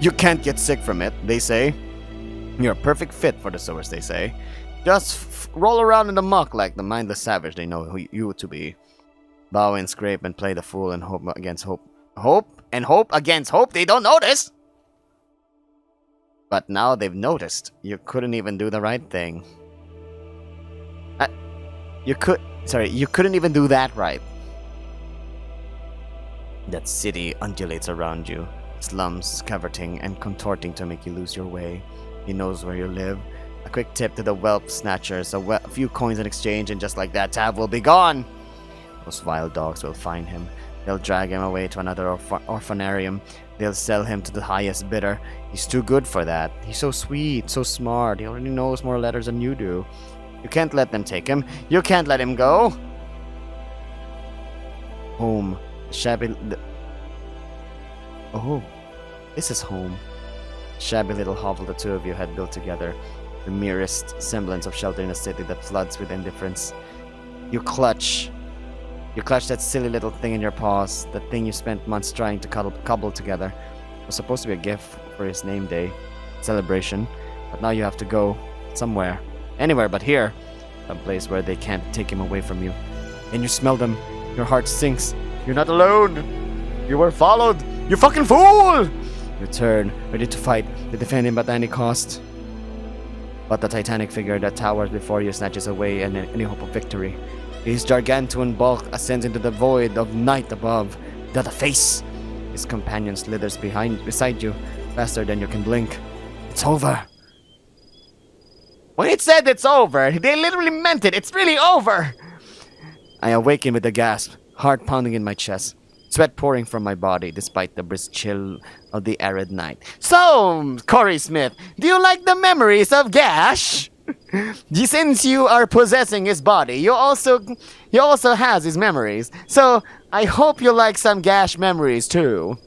You can't get sick from it, they say. You're a perfect fit for the sewers, they say. Just roll around in the muck like the mindless savage they know who you to be. Bow and scrape and play the fool and hope against hope. Hope and hope against hope they don't notice! But now they've noticed. You couldn't even do the right thing. You couldn't even do that right. That city undulates around you, slums cavorting and contorting to make you lose your way. He knows where you live. A quick tip to the whelp snatchers, a few coins in exchange, and just like that, Tav will be gone. Those vile dogs will find him. They'll drag him away to another orphanarium. They'll sell him to the highest bidder. He's too good for that. He's so sweet, so smart. He already knows more letters than you do. You can't let them take him. You can't let him go. Home. Oh, this is home. Shabby little hovel the two of you had built together. The merest semblance of shelter in a city that floods with indifference. You clutch that silly little thing in your paws, the thing you spent months trying to cobble together. It was supposed to be a gift for his name day, celebration, but now you have to go somewhere. Anywhere but here. Some place where they can't take him away from you. And you smell them. Your heart sinks. You're not alone. You were followed. You fucking fool! You turn, ready to fight, to defend him at any cost. But the titanic figure that towers before you snatches away any hope of victory. His gargantuan bulk ascends into the void of night above. Without a face. His companion slithers beside you, faster than you can blink. It's over. When it said it's over, they literally meant it. It's really over. I awaken with a gasp, heart pounding in my chest, sweat pouring from my body despite the brisk chill of the arid night. So, Corey Smith, do you like the memories of Gash? Since you are possessing his body, he also has his memories. So, I hope you like some Gash memories too.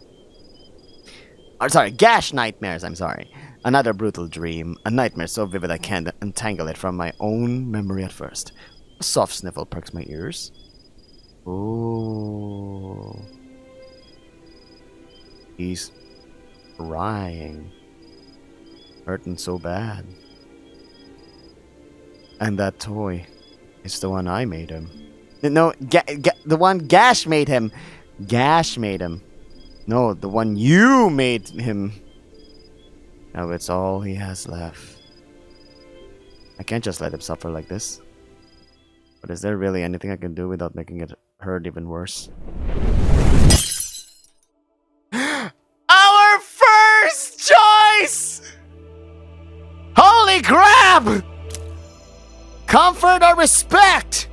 Gash nightmares, I'm sorry. Another brutal dream, a nightmare so vivid I can't untangle it from my own memory at first. A soft sniffle perks my ears. Ooh. He's crying. Hurting so bad. And that toy is the one I made him. No, the one Gash made him. Gash made him. No, the one you made him. Now it's all he has left. I can't just let him suffer like this. But is there really anything I can do without making it hurt even worse? Our first choice! Holy crap! Comfort or respect?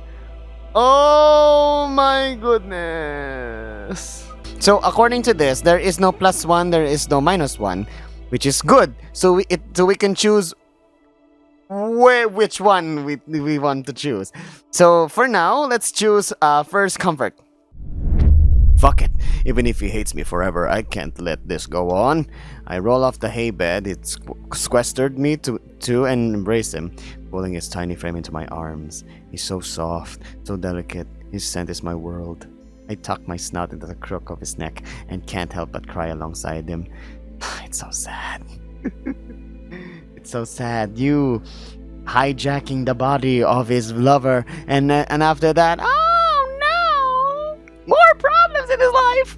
Oh my goodness. So according to this, there is no +1, there is no -1, which is good. So we can choose which one we want to choose. So for now, let's choose first comfort. Fuck it. Even if he hates me forever, I can't let this go on. I roll off the hay bed. It sequestered me to and embrace him, pulling his tiny frame into my arms. He's so soft, so delicate. His scent is my world. I tuck my snout into the crook of his neck and can't help but cry alongside him. It's so sad. It's so sad. You hijacking the body of his lover, and after that, oh no, more problems in his life.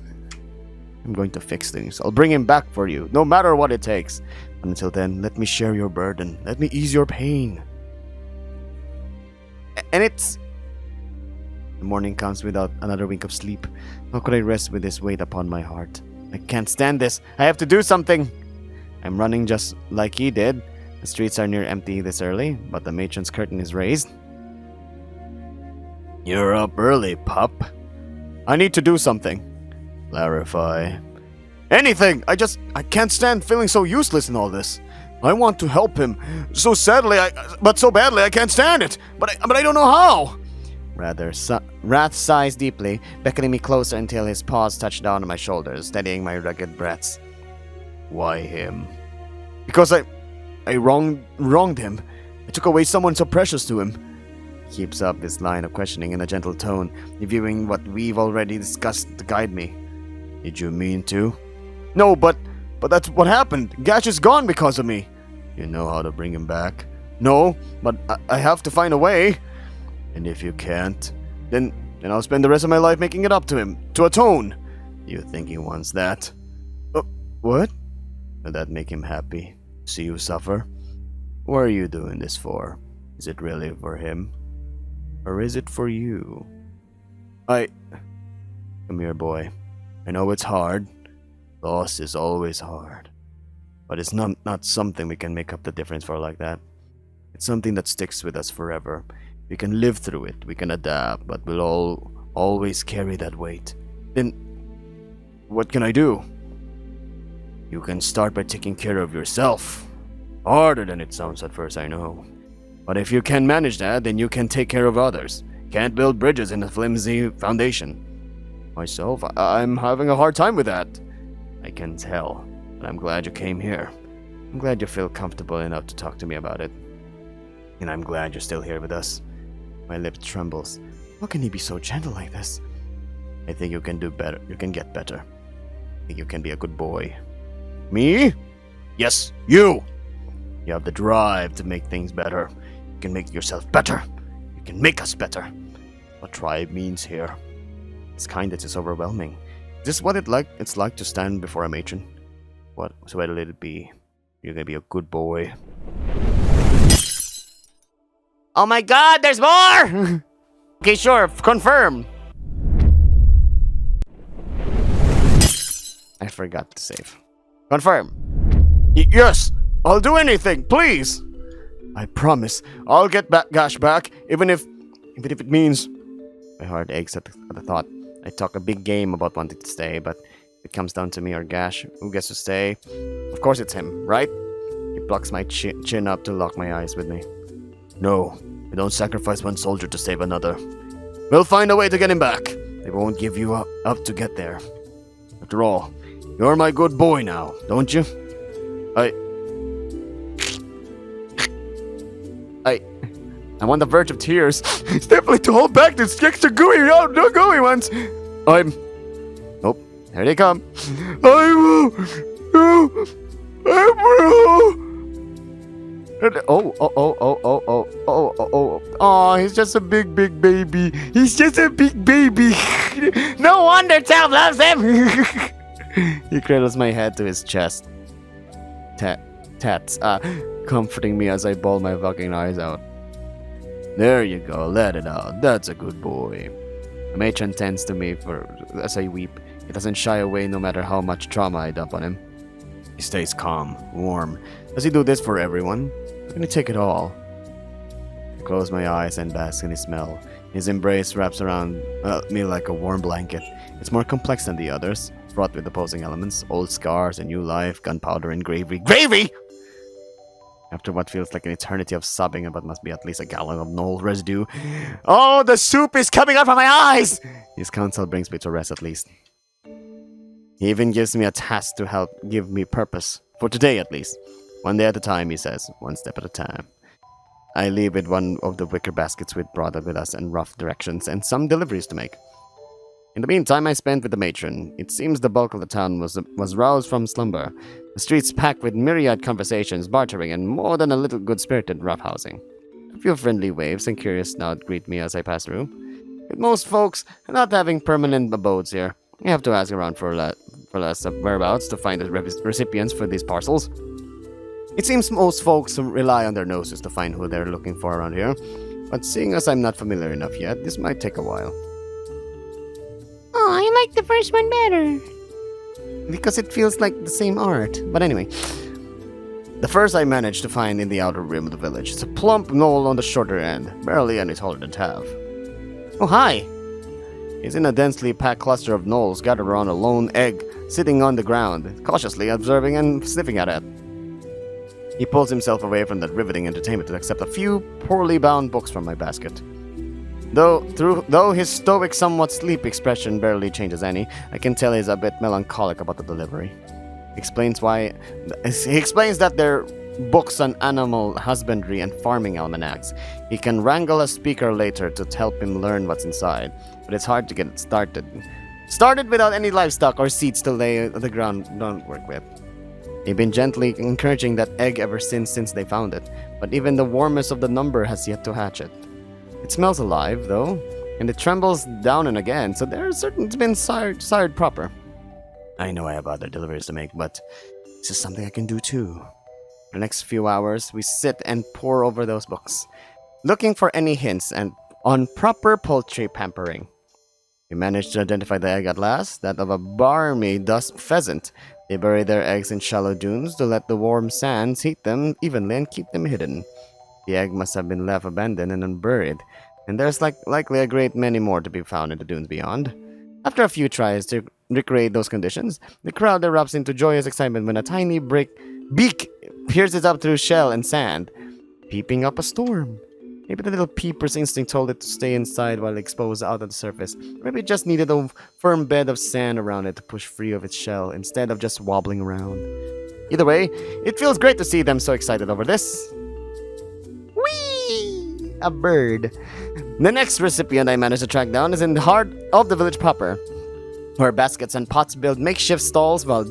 I'm going to fix things. I'll bring him back for you, no matter what it takes. But until then, let me share your burden. Let me ease your pain. And it's... The morning comes without another wink of sleep. How could I rest with this weight upon my heart? I can't stand this. I have to do something. I'm running just like he did. The streets are near empty this early, but the matron's curtain is raised. You're up early, pup. I need to do something. Clarify. Anything! I can't stand feeling so useless in all this. I want to help him. So badly I can't stand it. But I don't know how. Wrath sighs deeply, beckoning me closer until his paws touch down on my shoulders, steadying my rugged breaths. Why him? Because I wronged him. I took away someone so precious to him. He keeps up this line of questioning in a gentle tone, reviewing what we've already discussed to guide me. Did you mean to? No, but that's what happened. Gash is gone because of me. You know how to bring him back? No, but I have to find a way. And if you can't, then I'll spend the rest of my life making it up to him, to atone. You think he wants that? What? Will that make him happy? See you suffer? What are you doing this for? Is it really for him? Or is it for you? Come here, boy. I know it's hard. Loss is always hard. But it's not something we can make up the difference for like that. It's something that sticks with us forever. We can live through it, we can adapt, but we'll always carry that weight. Then, what can I do? You can start by taking care of yourself. Harder than it sounds at first, I know. But if you can manage that, then you can take care of others. Can't build bridges in a flimsy foundation. Myself, I'm having a hard time with that. I can tell, but I'm glad you came here. I'm glad you feel comfortable enough to talk to me about it. And I'm glad you're still here with us. My lip trembles. How can he be so gentle like this? I think you can do better. You can get better. I think you can be a good boy. Me? Yes, you! You have the drive to make things better. You can make yourself better. You can make us better. What tribe means here. It's kindness is overwhelming. Is this what it's like to stand before a matron? What? So let it be. You're gonna be a good boy. Oh my god, there's more! Okay, sure, confirm. I forgot to save. Confirm. Yes, I'll do anything, please. I promise, I'll get Gash back, even if it means... My heart aches at the thought. I talk a big game about wanting to stay, but if it comes down to me or Gash, who gets to stay? Of course it's him, right? He plucks my chin up to lock my eyes with me. No, we don't sacrifice one soldier to save another. We'll find a way to get him back. They won't give you up to get there. After all, you're my good boy now, don't you? I'm on the verge of tears. It's definitely to hold back this extra gooey ones. Nope, here they come. I No! Bro! Oh, he's just a big baby. He's just a big baby. No wonder Tal loves him. He cradles my head to his chest. Tats, comforting me as I bawl my fucking eyes out. There you go, let it out. That's a good boy. The matron tends to me as I weep. He doesn't shy away no matter how much trauma I dump on him. He stays calm, warm. Does he do this for everyone? I'm gonna take it all. I close my eyes and bask in his smell. His embrace wraps around me like a warm blanket. It's more complex than the others, fraught with opposing elements, old scars, a new life, gunpowder, and gravy. Gravy! After what feels like an eternity of sobbing but must be at least a gallon of Gnoll residue. Oh, the soup is coming out from my eyes! His counsel brings me to rest at least. He even gives me a task to help give me purpose. For today at least. One day at a time, he says. One step at a time. I leave with one of the wicker baskets we'd brought with us and rough directions and some deliveries to make. In the meantime, I spent with the matron. It seems the bulk of the town was roused from slumber. The streets packed with myriad conversations, bartering, and more than a little good-spirited roughhousing. A few friendly waves and curious nods greet me as I pass through. With most folks not having permanent abodes here, you have to ask around for less whereabouts to find the recipients for these parcels. It seems most folks rely on their noses to find who they're looking for around here, but seeing as I'm not familiar enough yet, this might take a while. Oh, I like the first one better. Because it feels like the same art. But anyway, the first I managed to find in the outer rim of the village is a plump gnoll on the shorter end, barely any taller than Tav. Oh, hi! He's in a densely packed cluster of gnolls gathered around a lone egg sitting on the ground, cautiously observing and sniffing at it. He pulls himself away from that riveting entertainment to accept a few poorly bound books from my basket. Though his stoic, somewhat sleepy expression barely changes any, I can tell he's a bit melancholic about the delivery. He explains that they're books on animal husbandry and farming almanacs. He can wrangle a speaker later to help him learn what's inside, but it's hard to get it started. Started without any livestock or seeds to lay the groundwork with. They've been gently encouraging that egg ever since they found it, but even the warmest of the number has yet to hatch it. It smells alive, though, and it trembles down and again, so they're certain it's been sired proper. I know I have other deliveries to make, but this is something I can do too. For the next few hours, we sit and pore over those books, looking for any hints on proper poultry pampering. We managed to identify the egg at last, that of a barmy dust pheasant. They bury their eggs in shallow dunes to let the warm sands heat them evenly and keep them hidden. The egg must have been left abandoned and unburied, and there's likely a great many more to be found in the dunes beyond. After a few tries to recreate those conditions, the crowd erupts into joyous excitement when a tiny beak pierces up through shell and sand, peeping up a storm. Maybe the little peeper's instinct told it to stay inside while exposed out on the surface. Maybe it just needed a firm bed of sand around it to push free of its shell instead of just wobbling around. Either way, it feels great to see them so excited over this. Whee! A bird. The next recipient I managed to track down is in the heart of the village proper, where baskets and pots build makeshift stalls while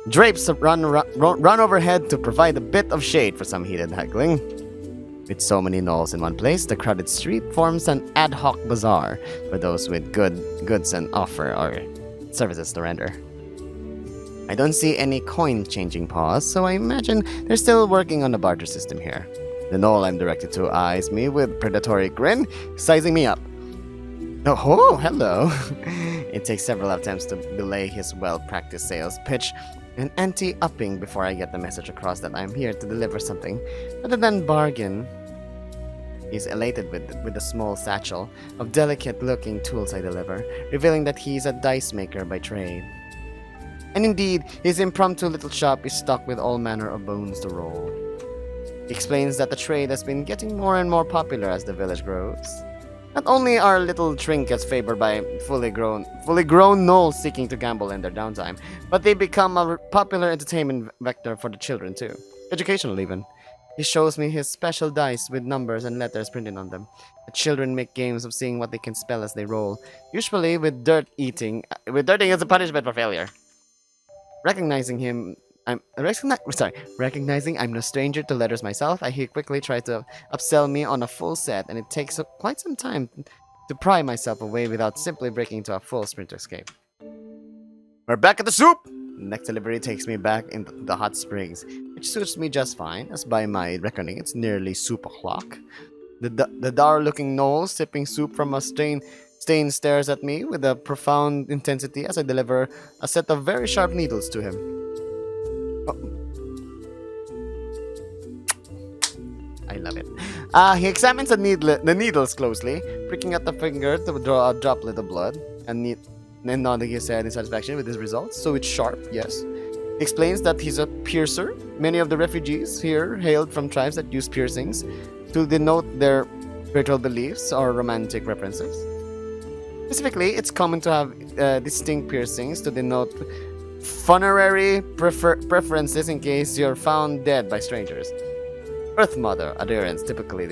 drapes run overhead to provide a bit of shade for some heated haggling. With so many gnolls in one place, the crowded street forms an ad hoc bazaar for those with goods and offer or services to render. I don't see any coin-changing paws, so I imagine they're still working on the barter system here. The gnoll I'm directed to eyes me with predatory grin, sizing me up. Oh, hello! It takes several attempts to belay his well-practiced sales pitch and anti-upping before I get the message across that I'm here to deliver something other than bargain. He's elated with the small satchel of delicate-looking tools I deliver, revealing that he's a dice maker by trade. And indeed, his impromptu little shop is stocked with all manner of bones to roll. He explains that the trade has been getting more and more popular as the village grows. Not only are little trinkets favored by fully grown gnolls seeking to gamble in their downtime, but they become a popular entertainment vector for the children too. Educational even. He shows me his special dice with numbers and letters printed on them. The children make games of seeing what they can spell as they roll, usually with dirt eating as a punishment for failure. Recognizing I'm no stranger to letters myself, he quickly tried to upsell me on a full set, and it takes quite some time to pry myself away without simply breaking into a full sprint escape. We're back at the soup! The next delivery takes me back into the hot springs, which suits me just fine, as by my reckoning it's nearly soup o'clock. The dour-looking gnoll sipping soup from a stain stares at me with a profound intensity as I deliver a set of very sharp needles to him. Oh. I love it. He examines the needles closely, pricking at the finger to draw a droplet of blood, and nodding his head in satisfaction with his results. So it's sharp, yes. He explains that he's a piercer. Many of the refugees here hailed from tribes that use piercings to denote their spiritual beliefs or romantic preferences. Specifically, it's common to have distinct piercings to denote funerary preferences in case you're found dead by strangers. Earth Mother adherents typically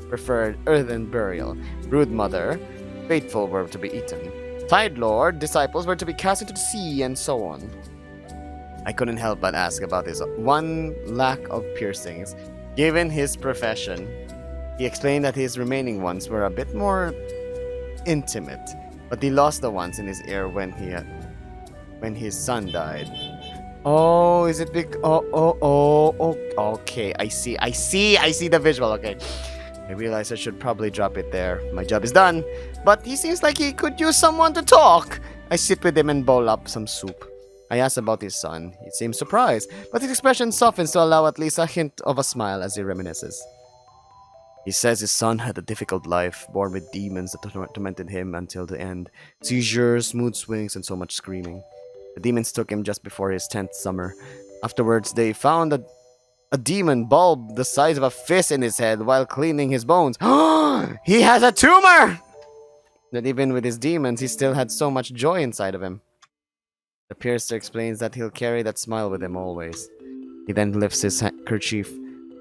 preferred earthen burial. Brood Mother, faithful were to be eaten. Tide Lord, disciples were to be cast into the sea, and so on. I couldn't help but ask about his one lack of piercings, given his profession. He explained that his remaining ones were a bit more intimate, but he lost the ones in his ear when his son died. Oh, is it big? Okay, I see the visual. Okay, I realize I should probably drop it there. My job is done, but he seems like he could use someone to talk. I sit with him and bowl up some soup. I ask about his son. He seems surprised, but his expression softens to allow at least a hint of a smile as he reminisces. He says his son had a difficult life, born with demons that tormented him until the end. Seizures, mood swings, and so much screaming. The demons took him just before his 10th summer. Afterwards, they found a demon bulb the size of a fist in his head while cleaning his bones. He has a tumor! That even with his demons, he still had so much joy inside of him. The piercer explains that he'll carry that smile with him always. He then lifts his kerchief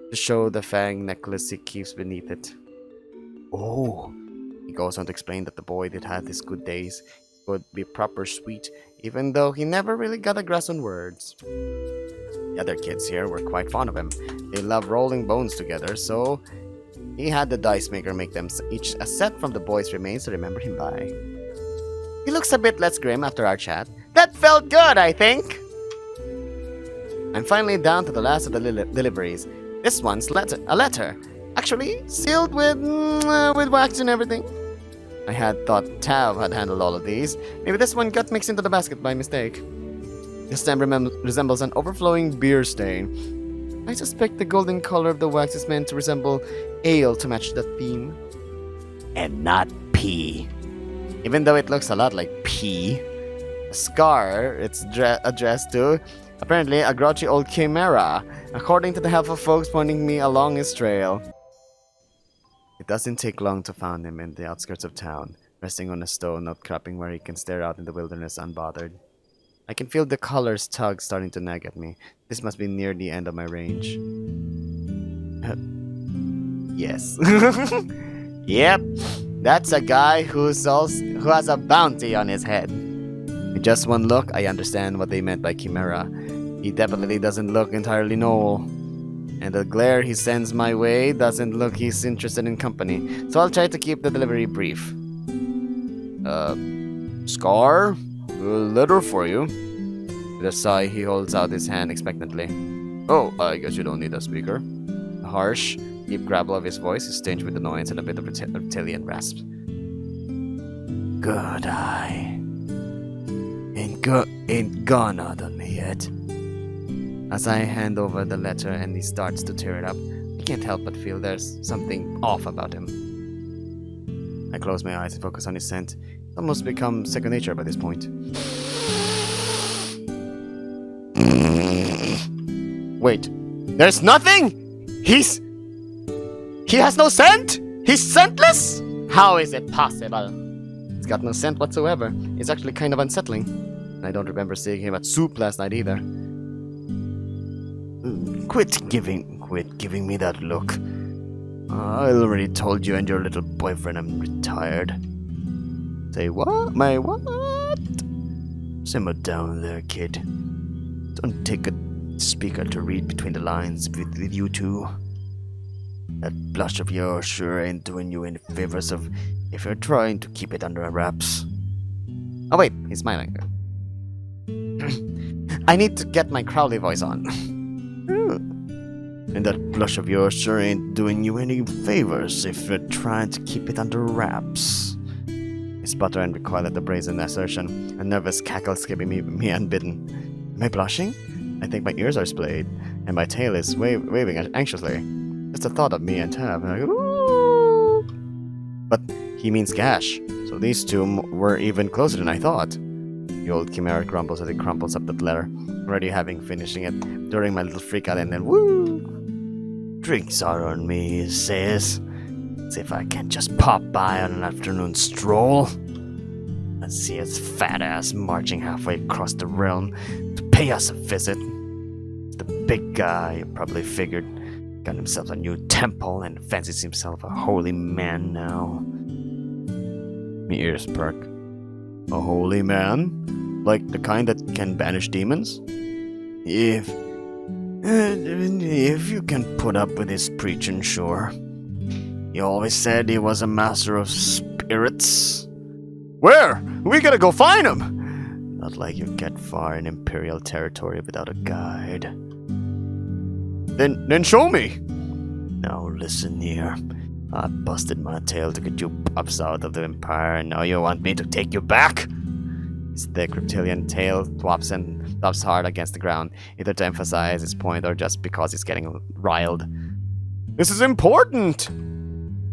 to show the fang necklace he keeps beneath it. Oh! He goes on to explain that the boy did have his good days. He would be proper sweet, even though he never really got a grasp on words. The other kids here were quite fond of him. They love rolling bones together, so he had the dice maker make them each a set from the boy's remains to remember him by. He looks a bit less grim after our chat. That felt good, I think! I'm finally down to the last of the deliveries. This one's a letter. Actually, sealed with wax and everything. I had thought Tav had handled all of these. Maybe this one got mixed into the basket by mistake. This stem resembles an overflowing beer stain. I suspect the golden color of the wax is meant to resemble ale to match the theme. And not pee. Even though it looks a lot like pee. A scar it's addressed to, apparently a grouchy old chimera, according to the helpful folks pointing me along his trail. It doesn't take long to find him in the outskirts of town, resting on a stone outcropping where he can stare out in the wilderness unbothered. I can feel the color's tug starting to nag at me. This must be near the end of my range. Yes. Yep, that's a guy who has a bounty on his head. In just one look, I understand what they meant by chimera. He definitely doesn't look entirely Gnoll. And the glare he sends my way doesn't look he's interested in company, so I'll try to keep the delivery brief. Scar? A letter for you. With a sigh, he holds out his hand expectantly. Oh, I guess you don't need a speaker. The harsh, deep gravel of his voice is tinged with annoyance and a bit of reptilian rasp. Good eye. Ain't gone out on me yet. As I hand over the letter and he starts to tear it up, I can't help but feel there's something off about him. I close my eyes and focus on his scent. It's almost become second nature by this point. Wait, there's nothing? He has no scent? He's scentless? How is it possible? He's got no scent whatsoever. It's actually kind of unsettling. And I don't remember seeing him at soup last night either. Quit giving me that look. I already told you and your little boyfriend I'm retired. Say what? My what? Simmer down there, kid. Don't take a speaker to read between the lines with you two. That blush of yours sure ain't doing you any favors if you're trying to keep it under wraps. Oh wait, he's smiling. I need to get my Crowley voice on. And that blush of yours sure ain't doing you any favors if you're trying to keep it under wraps. I sputter and recoil at the brazen assertion, a nervous cackle escaping me unbidden. Am I blushing? I think my ears are splayed, and my tail is waving anxiously. Just the thought of me and Tab. Like, ooh. But he means Gash, so these two were even closer than I thought. The old chimera grumbles as he crumples up the letter, already having finishing it during my little freak out, and then woo! Drinks are on me, he says. As if I can't just pop by on an afternoon stroll. I see his fat ass marching halfway across the realm to pay us a visit. The big guy, you probably figured, got himself a new temple and fancies himself a holy man now. My ears perk. A holy man? Like the kind that can banish demons? If you can put up with his preaching, sure. He always said he was a master of spirits. Where? We gotta go find him! Not like you get far in Imperial territory without a guide. Then show me! Now listen here. I busted my tail to get you pups out of the Empire, and now you want me to take you back? His thick reptilian tail thwomps hard against the ground, either to emphasize his point or just because he's getting riled. This is important!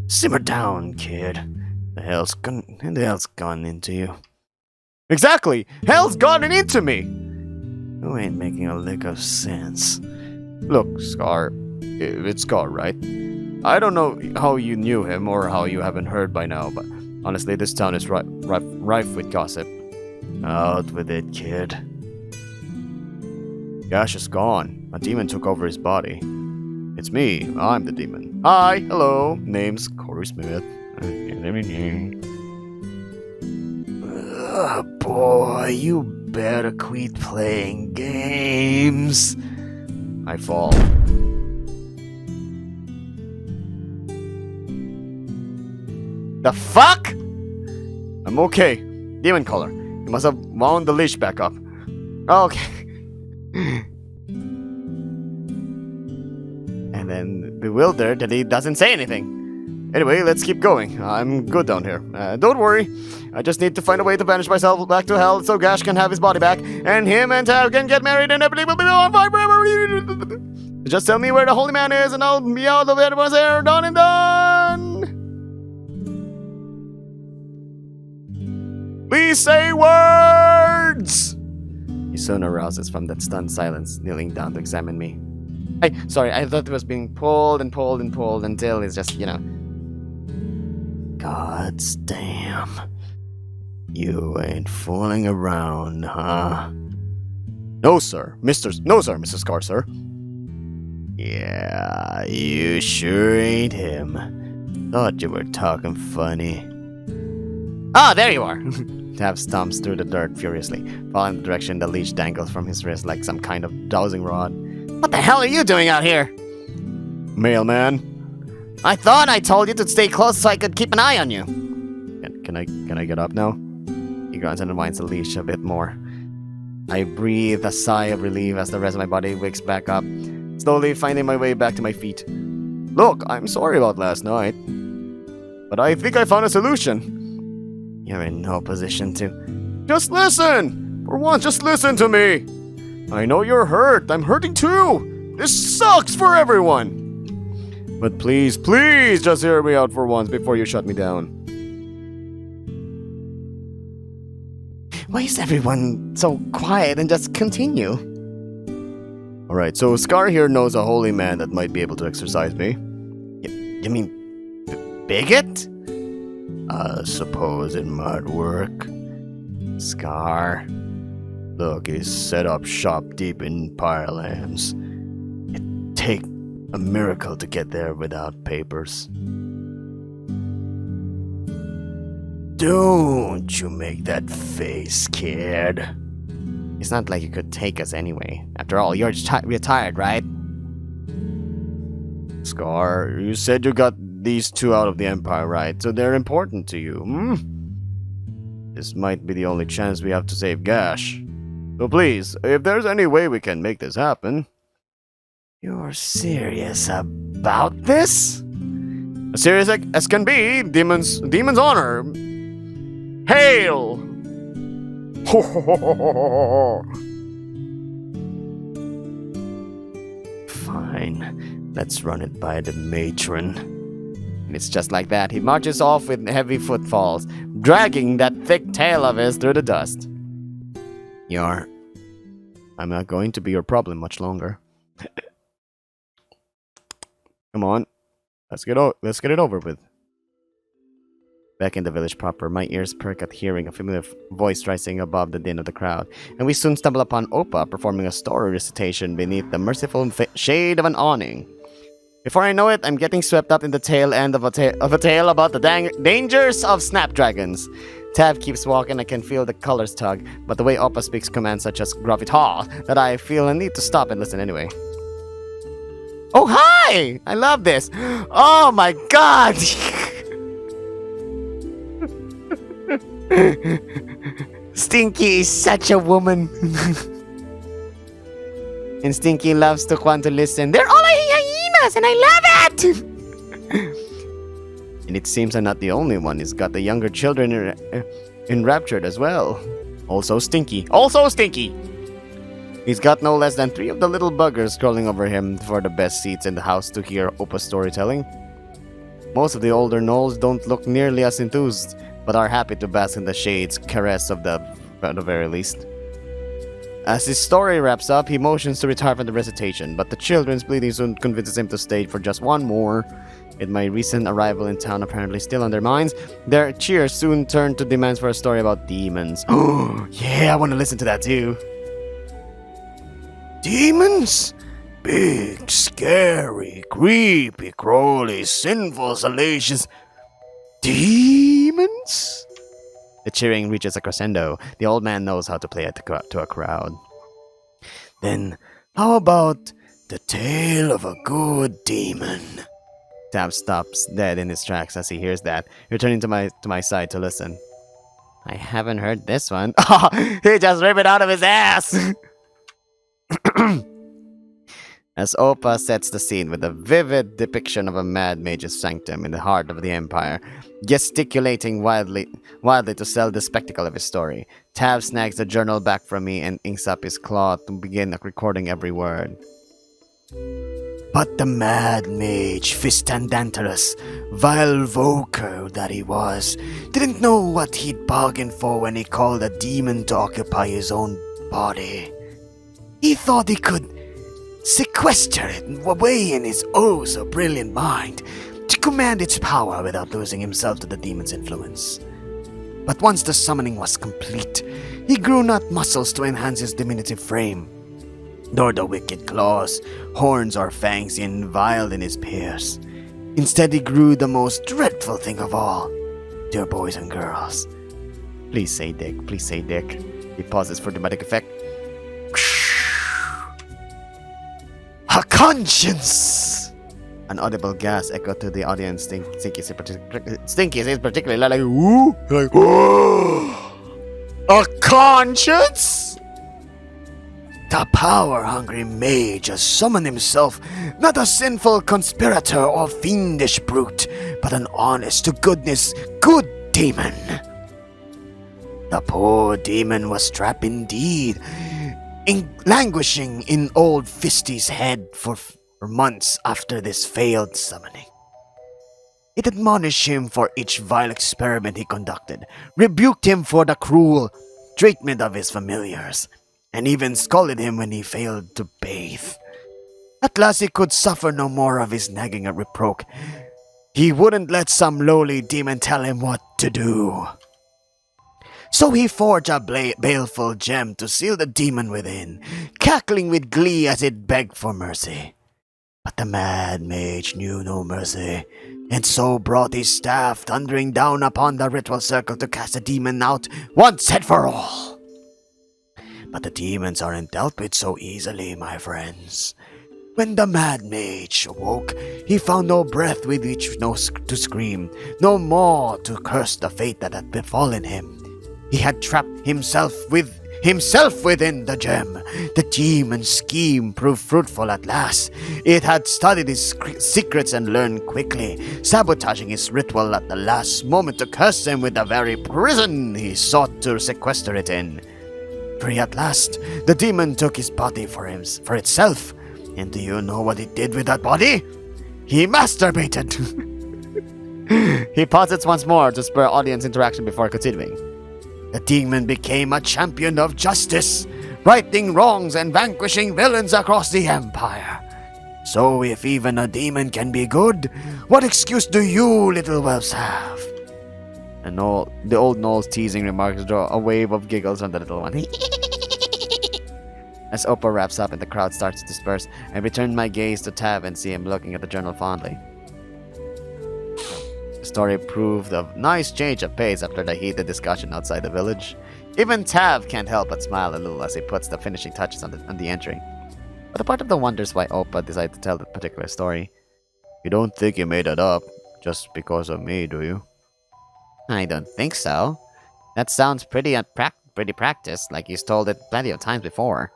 Simmer down, kid. The hell's gone into you. Exactly! Hell's gotten into me! You ain't making a lick of sense. Look, Scar. It's Scar, right? I don't know how you knew him or how you haven't heard by now, but honestly, this town is rife with gossip. Out with it, kid. Gash is gone. A demon took over his body. It's me. I'm the demon. Hi, hello. Name's Corey Smith. Boy, you better quit playing games. I fall. The fuck? I'm okay. Demon color. You must have wound the leash back up. Okay. And then bewildered that he doesn't say anything. Anyway, let's keep going. I'm good down here. Don't worry. I just need to find a way to banish myself back to hell so Gash can have his body back, and him and Tab can get married, and everything will be on fire forever. Just tell me where the holy man is, and I'll be out of everyone's hair. Done and done. Please say words. He soon arouses from that stunned silence, kneeling down to examine me. Sorry, I thought it was being pulled and pulled and pulled until it's just, God's damn. You ain't fooling around, huh? No, sir. Mr. Scar, sir. Yeah, you sure ain't him. Thought you were talking funny. Ah, there you are. Tab stomps through the dirt furiously, following the direction the leash dangles from his wrist like some kind of dowsing rod. What the hell are you doing out here? Mailman. I thought I told you to stay close so I could keep an eye on you. Can I get up now? He grunts and unwinds the leash a bit more. I breathe a sigh of relief as the rest of my body wakes back up, slowly finding my way back to my feet. Look, I'm sorry about last night, but I think I found a solution. You're in no position to... Just listen! For once, just listen to me! I know you're hurt. I'm hurting too! This sucks for everyone! But please, please just hear me out for once before you shut me down. Why is everyone so quiet and just continue? Alright, so Scar here knows a holy man that might be able to exorcise me. You mean... bigot? I suppose it might work. Scar. Look, he's set up shop deep in Pyrelands. It'd take a miracle to get there without papers. Don't you make that face, kid. It's not like you could take us anyway. After all, you're retired, right? Scar, you said you got these two out of the Empire, right? So they're important to you, hmm? This might be the only chance we have to save Gash. So please, if there's any way we can make this happen... You're serious about this? As serious as can be, Demon's honor. Hail! Fine, let's run it by the matron. And it's just like that. He marches off with heavy footfalls, dragging that thick tail of his through the dust. I'm not going to be your problem much longer. Come on, let's get it over with. Back in the village proper, my ears perk at hearing a familiar voice rising above the din of the crowd, and we soon stumble upon Opa performing a story recitation beneath the merciful shade of an awning. Before I know it, I'm getting swept up in the tail end of a tale about the dangers of snapdragons. Tab keeps walking, I can feel the colors tug, but the way Opa speaks commands such as Gravita that I feel a need to stop and listen anyway. Oh, hi! I love this! Oh my god! Stinky is such a woman. And Stinky loves to want to listen. They're all hyenas and I love it! And it seems I'm not the only one. He's got the younger children enraptured as well. Also Stinky. He's got no less than 3 of the little buggers crawling over him for the best seats in the house to hear Opa's storytelling. Most of the older gnolls don't look nearly as enthused, but are happy to bask in the shade's caress of the very least. As his story wraps up, he motions to retire from the recitation, but the children's pleading soon convinces him to stay for just one more. With my recent arrival in town apparently still on their minds, their cheers soon turn to demands for a story about demons. Oh, yeah, I want to listen to that too. Demons? Big, scary, creepy, crawly, sinful, salacious... Demons? The cheering reaches a crescendo. The old man knows how to play it to a crowd. Then, how about the tale of a good demon? Tab stops dead in his tracks as he hears that, returning to my side to listen. I haven't heard this one. Oh, he just ripped it out of his ass! As Opa sets the scene with a vivid depiction of a mad mage's sanctum in the heart of the Empire, gesticulating wildly to sell the spectacle of his story, Tab snags the journal back from me and inks up his claw to begin recording every word. But the mad mage, Fistandantarus, vile voker that he was, didn't know what he'd bargained for when he called a demon to occupy his own body. He thought he could sequester it away in his oh so brilliant mind to command its power without losing himself to the demon's influence. But once the summoning was complete, he grew not muscles to enhance his diminutive frame, nor the wicked claws, horns, or fangs he reviled in his peers. Instead, he grew the most dreadful thing of all, dear boys and girls. Please say Dick, please say Dick. He pauses for dramatic effect. A conscience! An audible gasp echoed to the audience. Stinky is particularly like, ooh, like, oh, a conscience? The power-hungry mage has summoned himself, not a sinful conspirator or fiendish brute, but an honest-to-goodness good demon. The poor demon was trapped indeed, languishing in old Fisty's head for months after this failed summoning. It admonished him for each vile experiment he conducted, rebuked him for the cruel treatment of his familiars, and even scolded him when he failed to bathe. At last he could suffer no more of his nagging and reproach. He wouldn't let some lowly demon tell him what to do. So he forged a baleful gem to seal the demon within, cackling with glee as it begged for mercy. But the mad mage knew no mercy, and so brought his staff thundering down upon the ritual circle to cast the demon out once and for all. But the demons aren't dealt with so easily, my friends. When the mad mage awoke, he found no breath with which to scream, no more to curse the fate that had befallen him. He had trapped himself within the gem. The demon's scheme proved fruitful at last. It had studied his secrets and learned quickly, sabotaging his ritual at the last moment to curse him with the very prison he sought to sequester it in. Free at last, the demon took his body for itself. And do you know what he did with that body? He masturbated! He pauses once more to spur audience interaction before continuing. The demon became a champion of justice, righting wrongs and vanquishing villains across the empire. So if even a demon can be good, what excuse do you little whelps have? And the old Gnoll's teasing remarks draw a wave of giggles from the little one. As Opa wraps up and the crowd starts to disperse, I return my gaze to Tav and see him looking at the journal fondly. The story proved a nice change of pace after the heated discussion outside the village. Even Tav can't help but smile a little as he puts the finishing touches on the entry. But a part of them wonders why Opa decided to tell that particular story. You don't think you made it up just because of me, do you? I don't think so. That sounds pretty practiced, like he's told it plenty of times before.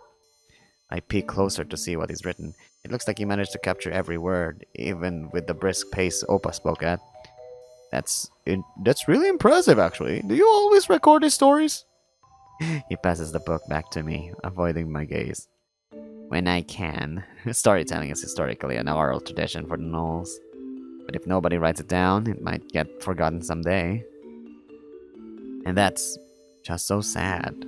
I peek closer to see what he's written. It looks like he managed to capture every word, even with the brisk pace Opa spoke at. That's really impressive, actually. Do you always record his stories? He passes the book back to me, avoiding my gaze. When I can. Storytelling is historically an oral tradition for the Gnolls. But if nobody writes it down, it might get forgotten someday. And that's just so sad.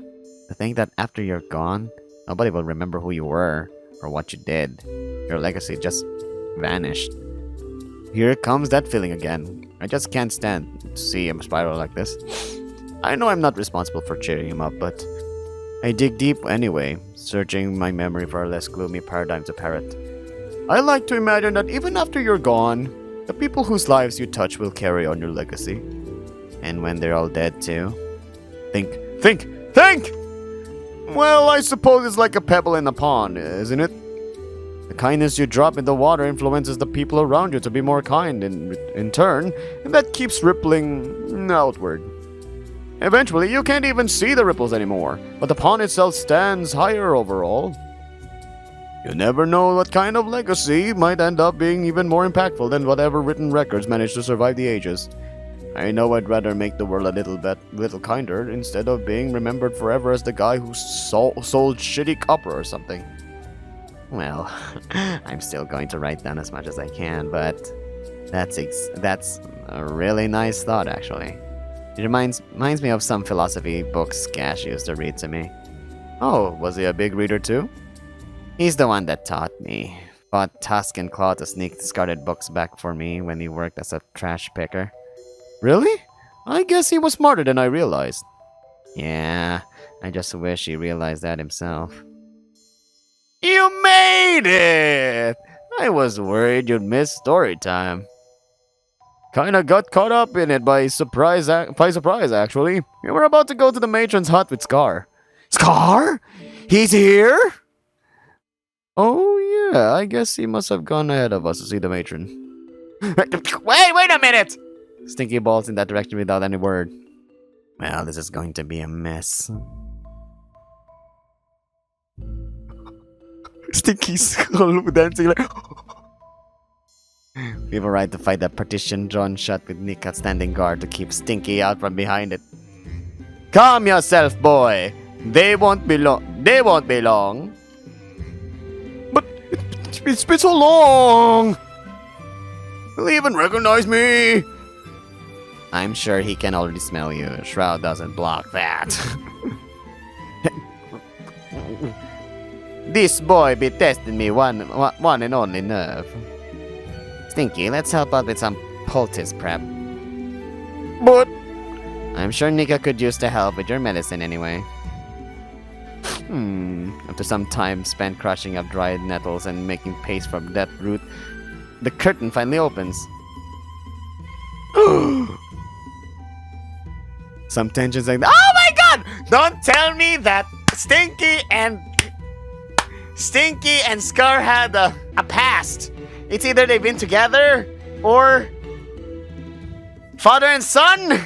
To think that after you're gone, nobody will remember who you were or what you did. Your legacy just vanished. Here comes that feeling again. I just can't stand to see him spiral like this. I know I'm not responsible for cheering him up, but I dig deep anyway, searching my memory for a less gloomy paradigm to parrot. I like to imagine that even after you're gone, the people whose lives you touch will carry on your legacy. And when they're all dead too. Think! Well, I suppose it's like a pebble in a pond, isn't it? The kindness you drop in the water influences the people around you to be more kind in turn, and that keeps rippling outward. Eventually, you can't even see the ripples anymore, but the pond itself stands higher overall. You never know what kind of legacy might end up being even more impactful than whatever written records manage to survive the ages. I know I'd rather make the world a little kinder instead of being remembered forever as the guy who sold shitty copper or something. Well, I'm still going to write down as much as I can, but that's a really nice thought, actually. It reminds me of some philosophy books Gash used to read to me. Oh, was he a big reader too? He's the one that taught me. Fought Tusk and Claw to sneak discarded books back for me when he worked as a trash picker. Really? I guess he was smarter than I realized. Yeah, I just wish he realized that himself. You made it! I was worried you'd miss story time. Kinda got caught up in it by surprise, actually. We were about to go to the matron's hut with Scar. Scar? He's here? Oh yeah, I guess he must have gone ahead of us to see the matron. Wait a minute! Stinky balls in that direction without any word. Well, this is going to be a mess. Stinky skull dancing like... We've arrived to fight that partition drawn shut with Nika standing guard to keep Stinky out from behind it. Calm yourself, boy. They won't be long. But it's been so long. He'll even recognize me. I'm sure he can already smell you. Shroud doesn't block that. This boy be testing me one and only nerve. Stinky, let's help out with some poultice prep. But I'm sure Nika could use the help with your medicine anyway. After some time spent crushing up dried nettles and making paste from that root, the curtain finally opens. Some tensions like, oh my god! Don't tell me that Stinky and Scar had a past. It's either they've been together or father and son.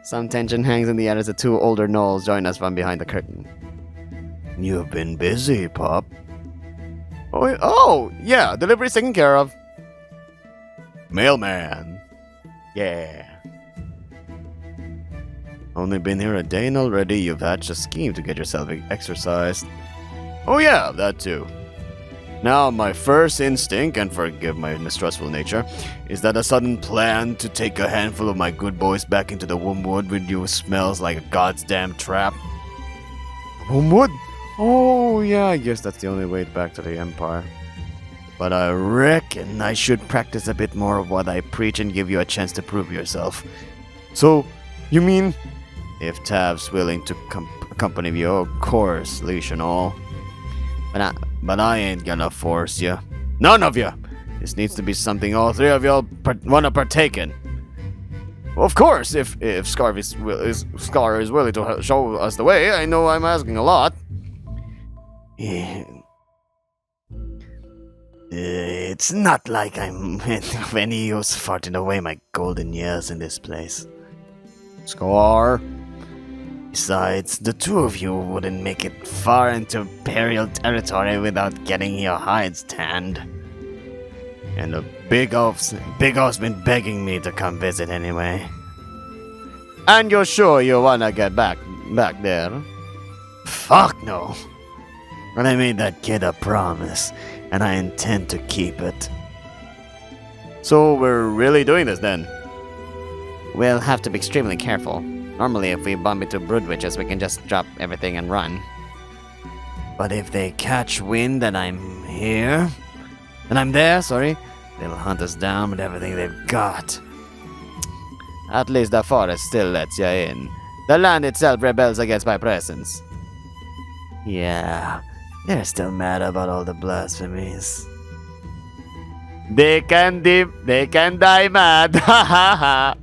Some tension hangs in the air as the two older gnolls join us from behind the curtain. You've been busy, pup. Oh, yeah, delivery's taken care of. Mailman. Yeah. Only been here a day and already you've hatched a scheme to get yourself exercised. Oh yeah, that too. Now, my first instinct, and forgive my mistrustful nature, is that a sudden plan to take a handful of my good boys back into the Wormwood with you smells like a goddamn trap. Wormwood? Oh, yeah, I guess that's the only way back to the Empire. But I reckon I should practice a bit more of what I preach and give you a chance to prove yourself. So, you mean? If Tav's willing to accompany you, of course, leash and all. But I ain't gonna force you. None of you! This needs to be something all three of y'all wanna partake in. Of course, if Scar is willing to show us the way, I know I'm asking a lot. It's not like I'm of any use farting away my golden years in this place. Scar? Besides, the two of you wouldn't make it far into Imperial territory without getting your hides tanned. And the Big Oaf's been begging me to come visit anyway. And you're sure you wanna get back there? Fuck no! But I made that kid a promise, and I intend to keep it. So we're really doing this then? We'll have to be extremely careful. Normally, if we bump into brood witches, we can just drop everything and run. But if they catch wind that I'm here, and I'm there, they'll hunt us down with everything they've got. At least the forest still lets you in. The land itself rebels against my presence. Yeah, they're still mad about all the blasphemies. They can die mad. Ha ha ha.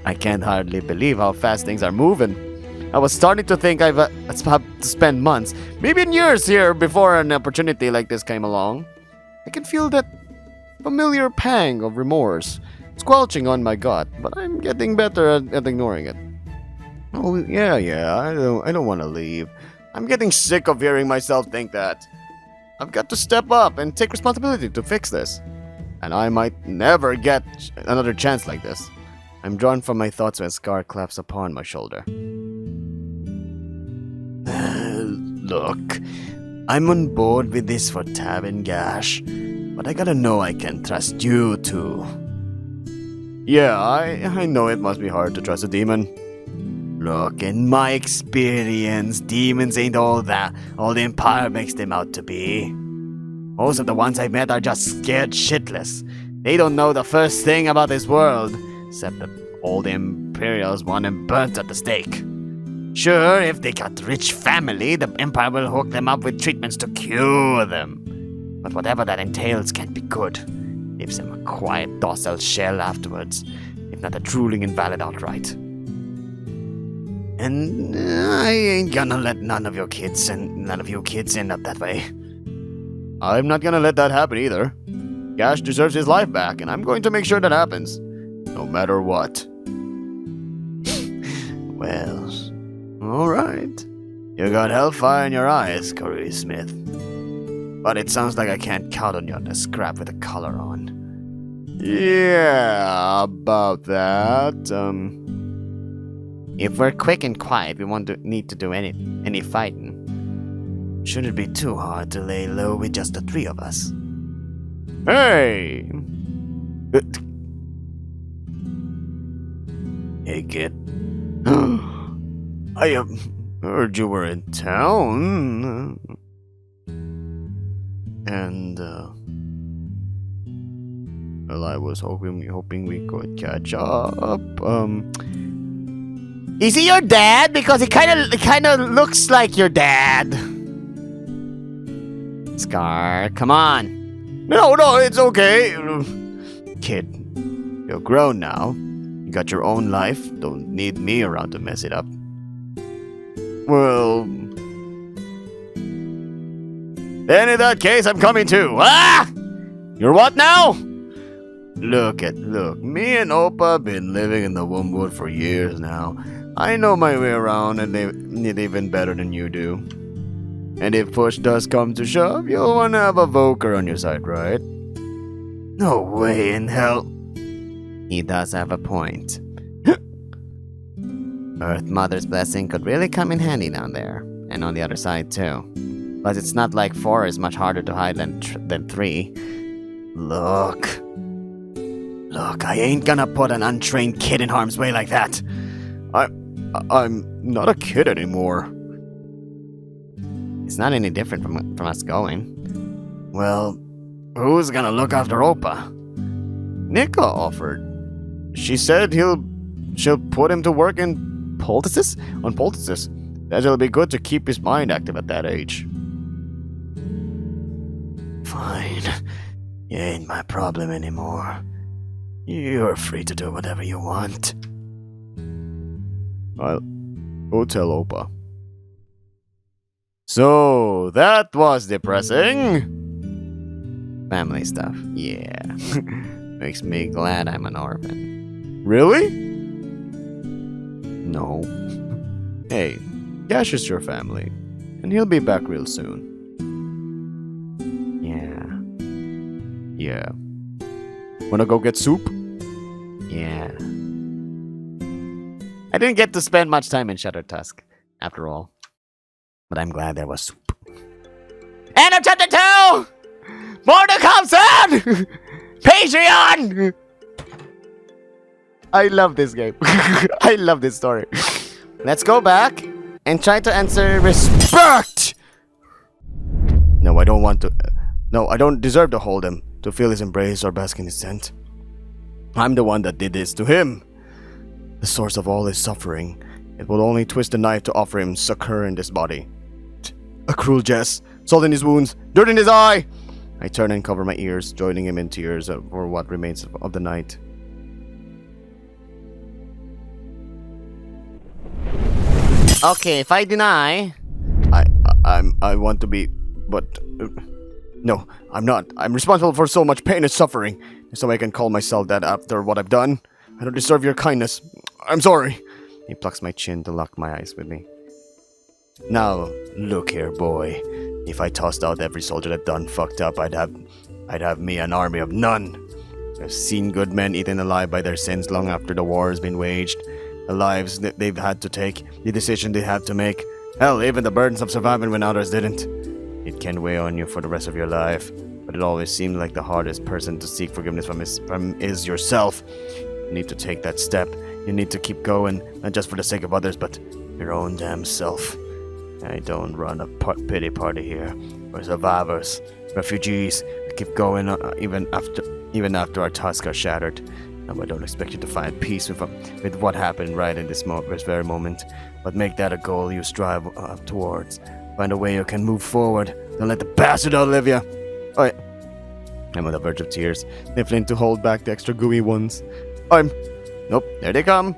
I can't hardly believe how fast things are moving. I was starting to think I've to spend months, maybe years here before an opportunity like this came along. I can feel that familiar pang of remorse squelching on my gut, but I'm getting better at ignoring it. Oh yeah, I don't want to leave. I'm getting sick of hearing myself think that. I've got to step up and take responsibility to fix this. And I might never get another chance like this. I'm drawn from my thoughts when Scar claps upon my shoulder. Look, I'm on board with this for Tav and Gash, but I gotta know I can trust you too. Yeah, I know it must be hard to trust a demon. Look, in my experience, demons ain't all the Empire makes them out to be. Most of the ones I've met are just scared shitless. They don't know the first thing about this world, except that all the Imperials want them burnt at the stake. Sure, if they got rich family, the Empire will hook them up with treatments to cure them. But whatever that entails can't be good. Leaves them a quiet, docile shell afterwards, if not a drooling invalid outright. And I ain't gonna let none of you kids end up that way. I'm not gonna let that happen either. Gash deserves his life back, and I'm going to make sure that happens. No matter what. Well, alright. You got hellfire in your eyes, Corey Smith. But it sounds like I can't count on you on the scrap with a collar on. Yeah, about that. If we're quick and quiet, we won't need to do any fighting. Shouldn't be too hard to lay low with just the three of us. Hey! Hey, kid. I heard you were in town. And, well, I was hoping we could catch up. Is he your dad? Because he kind of looks like your dad. Scar, come on. No, it's okay. Kid, you're grown now. You got your own life. Don't need me around to mess it up. Well... Then in that case, I'm coming too. Ah! You're what now? Look, me and Opa been living in the Womwood for years now. I know my way around and it even better than you do. And if push does come to shove, you'll want to have a Voker on your side, right? No way in hell. He does have a point. Earth Mother's blessing could really come in handy down there, and on the other side too. But it's not like 4 is much harder to hide than 3. Look, I ain't gonna put an untrained kid in harm's way like that. I'm not a kid anymore. It's not any different from us going. Well, who's gonna look after Opa? Nika offered. She said she'll put him to work in poultices? On poultices. That'll be good to keep his mind active at that age. Fine. You ain't my problem anymore. You're free to do whatever you want. I'll go tell Opa. So, that was depressing. Family stuff, yeah. Makes me glad I'm an orphan. Really? No. Hey, Gash is your family, and he'll be back real soon. Yeah. Wanna go get soup? Yeah. I didn't get to spend much time in Shattertusk, after all. But I'm glad there was soup. End of chapter 2! More to come soon! Patreon! I love this game. I love this story. Let's go back and try to answer respect. No, I don't want to. No, I don't deserve to hold him, to feel his embrace or bask in his scent. I'm the one that did this to him. The source of all his suffering. It will only twist the knife to offer him succor in this body. A cruel jest, salt in his wounds, dirt in his eye. I turn and cover my ears, joining him in tears for what remains of the night. Okay, if I deny... I want to be, but... no, I'm not. I'm responsible for so much pain and suffering. So I can call myself that after what I've done. I don't deserve your kindness. I'm sorry. He plucks my chin to lock my eyes with me. Now, look here, boy. If I tossed out every soldier that done fucked up, I'd have me an army of none. I've seen good men eaten alive by their sins long after the war has been waged. The lives that they've had to take, the decision they had to make. Hell, even the burdens of surviving when others didn't. It can weigh on you for the rest of your life, but it always seems like the hardest person to seek forgiveness from is yourself. You need to take that step. You need to keep going, not just for the sake of others, but your own damn self. I don't run a pity party here. We're survivors, refugees. We keep going even after our tusks are shattered. No, I don't expect you to find peace with what happened right in this very moment, but make that a goal you strive towards. Find a way you can move forward. Don't let the bastard outlive you. Oh, yeah. I'm on the verge of tears, sniffling to hold back the extra gooey ones. Nope, there they come.